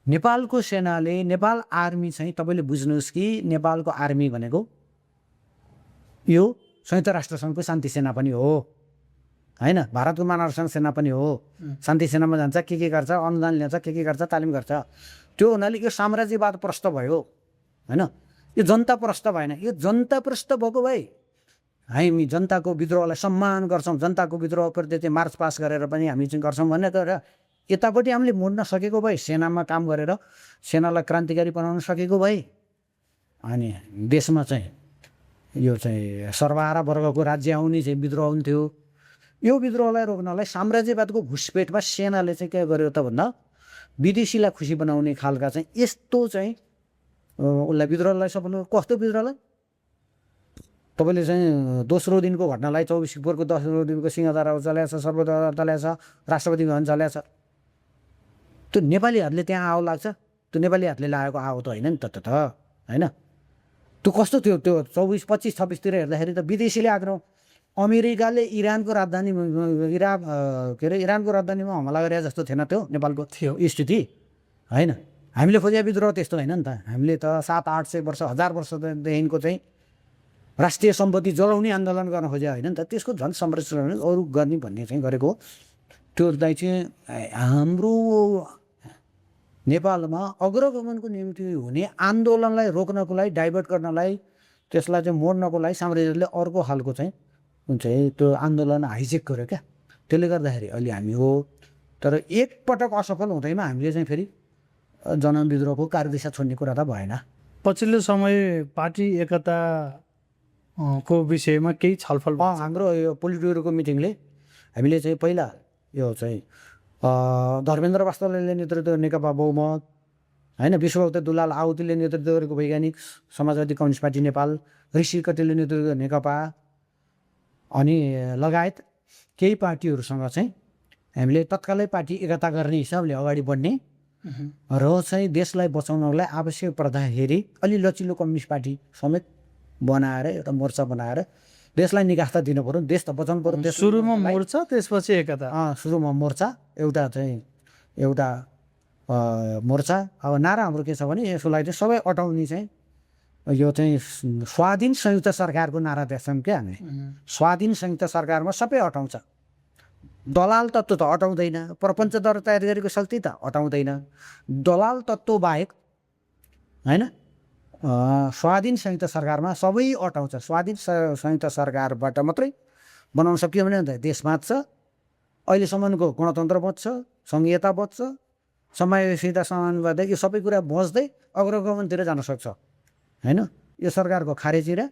नेपालको सेनाले नेपाल आर्मी चाहिँ तपाईँले बुझ्नुहोस् कि नेपालको आर्मी भनेको यो संयुक्त राष्ट्रसङ्घको शान्ति सेना पनि हो होइन, भारतको मानव सेना पनि हो। शान्ति सेनामा जान्छ, के गर्छ, अनुदान ल्याउँछ, के गर्छ, तालिम गर्छ। त्यो हुनाले यो साम्राज्यवाद प्रष्ट भयो होइन, यो जनता प्रष्ट भएन। यो जनता प्रष्ट भएको भए हामी जनताको विद्रोहलाई सम्मान गर्छौँ, जनताको विद्रोहप्रति चाहिँ मार्च पास गरेर पनि हामी चाहिँ गर्छौँ भने तर यतापट्टि हामीले मोड्न सकेको भए, सेनामा काम गरेर सेनालाई क्रान्तिकारी बनाउन सकेको भए अनि देशमा चाहिँ यो चाहिँ सर्वहारा वर्गको राज्य आउने चाहिँ विद्रोह हुन्थ्यो। यो विद्रोहलाई रोक्नलाई साम्राज्यवादको घुसपेटमा सेनाले चाहिँ के गर्यो त भन्दा विदेशीलाई खुसी बनाउने खालका चाहिँ यस्तो चाहिँ उसलाई विद्रोहलाई सफल। कस्तो विद्रोहलाई तपाईँले चाहिँ दोस्रो दिनको घटनालाई 24 पोखरको दोस्रो दिनको सिंहदरबार चलाएछ, सर्वोदय चलाएछ, राष्ट्रपति भवन चलाएछ। त्यो नेपालीहरूले त्यहाँ आऊ लाग्छ, त्यो नेपालीहरूले लागेको आऊ त होइन नि त होइन। त्यो कस्तो थियो त्यो 24, 25, 26तिर हेर्दाखेरि त विदेशीले आग्रह। अमेरिकाले इरानको इरानको राजधानीमा हमला गरे जस्तो थिएन त्यो नेपालको थियो स्थिति होइन। हामीले खोजेको विद्रोह त्यस्तो होइन नि त। हामीले त 700-800 वर्ष 1000 वर्षदेखिको चाहिँ राष्ट्रिय सम्पत्ति जलाउने आन्दोलन गर्न खोजे होइन नि त। त्यसको झन् संरक्षण अरू गर्ने भन्ने चाहिँ गरेको त्यो चाहिँ हाम्रो नेपालमा अग्रगमनको निम्ति हुने आन्दोलनलाई रोक्नको लागि, डाइभर्ट गर्नलाई, त्यसलाई चाहिँ मोड्नको लागि साम्राज्यले अर्को खालको चाहिँ हुन्छ त्यो आन्दोलन हाइजेक गर्यो क्या। त्यसले गर्दाखेरि अहिले हामी हो। तर एकपटक असफल हुँदैमा हामीले चाहिँ फेरि जनविद्रोहको कार्यदिशा छोड्ने कुरा त भएन। पछिल्लो समय पार्टी एकता को विषयमा केही छलफल हाम्रो यो पोलिट ब्युरोको मिटिङले हामीले चाहिँ पहिला यो चाहिँ धर्मेन्द्र वास्तवले नेतृत्व नेकपा बहुमत होइन, विश्वभक्त दुलाल आउतीले नेतृत्व गरेको वैज्ञानिक समाजवादी कम्युनिस्ट पार्टी नेपाल, ऋषि कटेलले नेतृत्व नेकपा अनि लगायत केही पार्टीहरूसँग चाहिँ हामीले तत्कालै पार्टी एकता गर्ने हिसाबले अगाडि बढ्ने र चाहिँ देशलाई बचाउनलाई आवश्यक पर्दाखेरि अलि लचिलो कम्युनिस्ट पार्टी समेत बनाएर एउटा मोर्चा बनाएर देशलाई निकास त दिनु पर्यो, देश त बचाउनु पर्यो। देश सुरुमा मोर्चा त्यसपछि एकता। सुरुमा मोर्चा एउटा मोर्चा। अब नारा हाम्रो के छ भने यसलाई चाहिँ सबै अटाउने चाहिँ यो चाहिँ स्वाधीन संयुक्त सरकारको नारा देख्छौँ क्या हामी। स्वाधीन संयुक्त सरकारमा सबै अटाउँछ। दलाल तत्त्व त अटाउँदैन, प्रपञ्चद्वारा तयार गरेको शक्ति त अटाउँदैन। दलाल तत्त्व बाहेक होइन स्वाधीन संयुक्त सरकारमा सबै अटाउँछ। स्वाधीन संयुक्त सरकारबाट मात्रै बनाउन सकियो भने देश बाँच्छ, अहिलेसम्मको गणतन्त्र बच्छ, सङ्घीयता बच्छ, समावेशिता समानुपातिक यो सबै कुरा बच्दै अग्रगमनतिर जान सक्छ होइन। यो सरकारको खारेजी र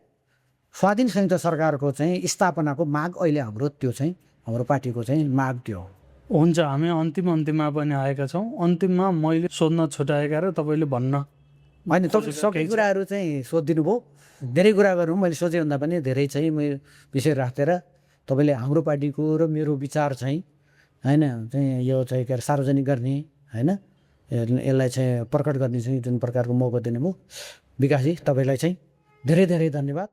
स्वाधीन संयुक्त सरकारको चाहिँ स्थापनाको माग अहिले हाम्रो त्यो चाहिँ हाम्रो पार्टीको चाहिँ माग त्यो हो। हुन्छ, हामी अन्तिममा पनि आएका छौँ। अन्तिममा मैले सोध्न छुट्याएका र तपाईँले भन्न होइन, तपाईँ सबै कुराहरू चाहिँ सोधिदिनु भयो। धेरै कुरा गरौँ, मैले सोचेभन्दा पनि धेरै चाहिँ मैले विषय राखेर तपाईँले हाम्रो पार्टीको र मेरो विचार चाहिँ होइन चाहिँ यो चाहिँ के अरे सार्वजनिक गर्ने होइन, यसलाई चाहिँ प्रकट गर्ने चाहिँ जुन प्रकारको मौका दिनुभयो विकासजी, तपाईँलाई चाहिँ धेरै धेरै धन्यवाद।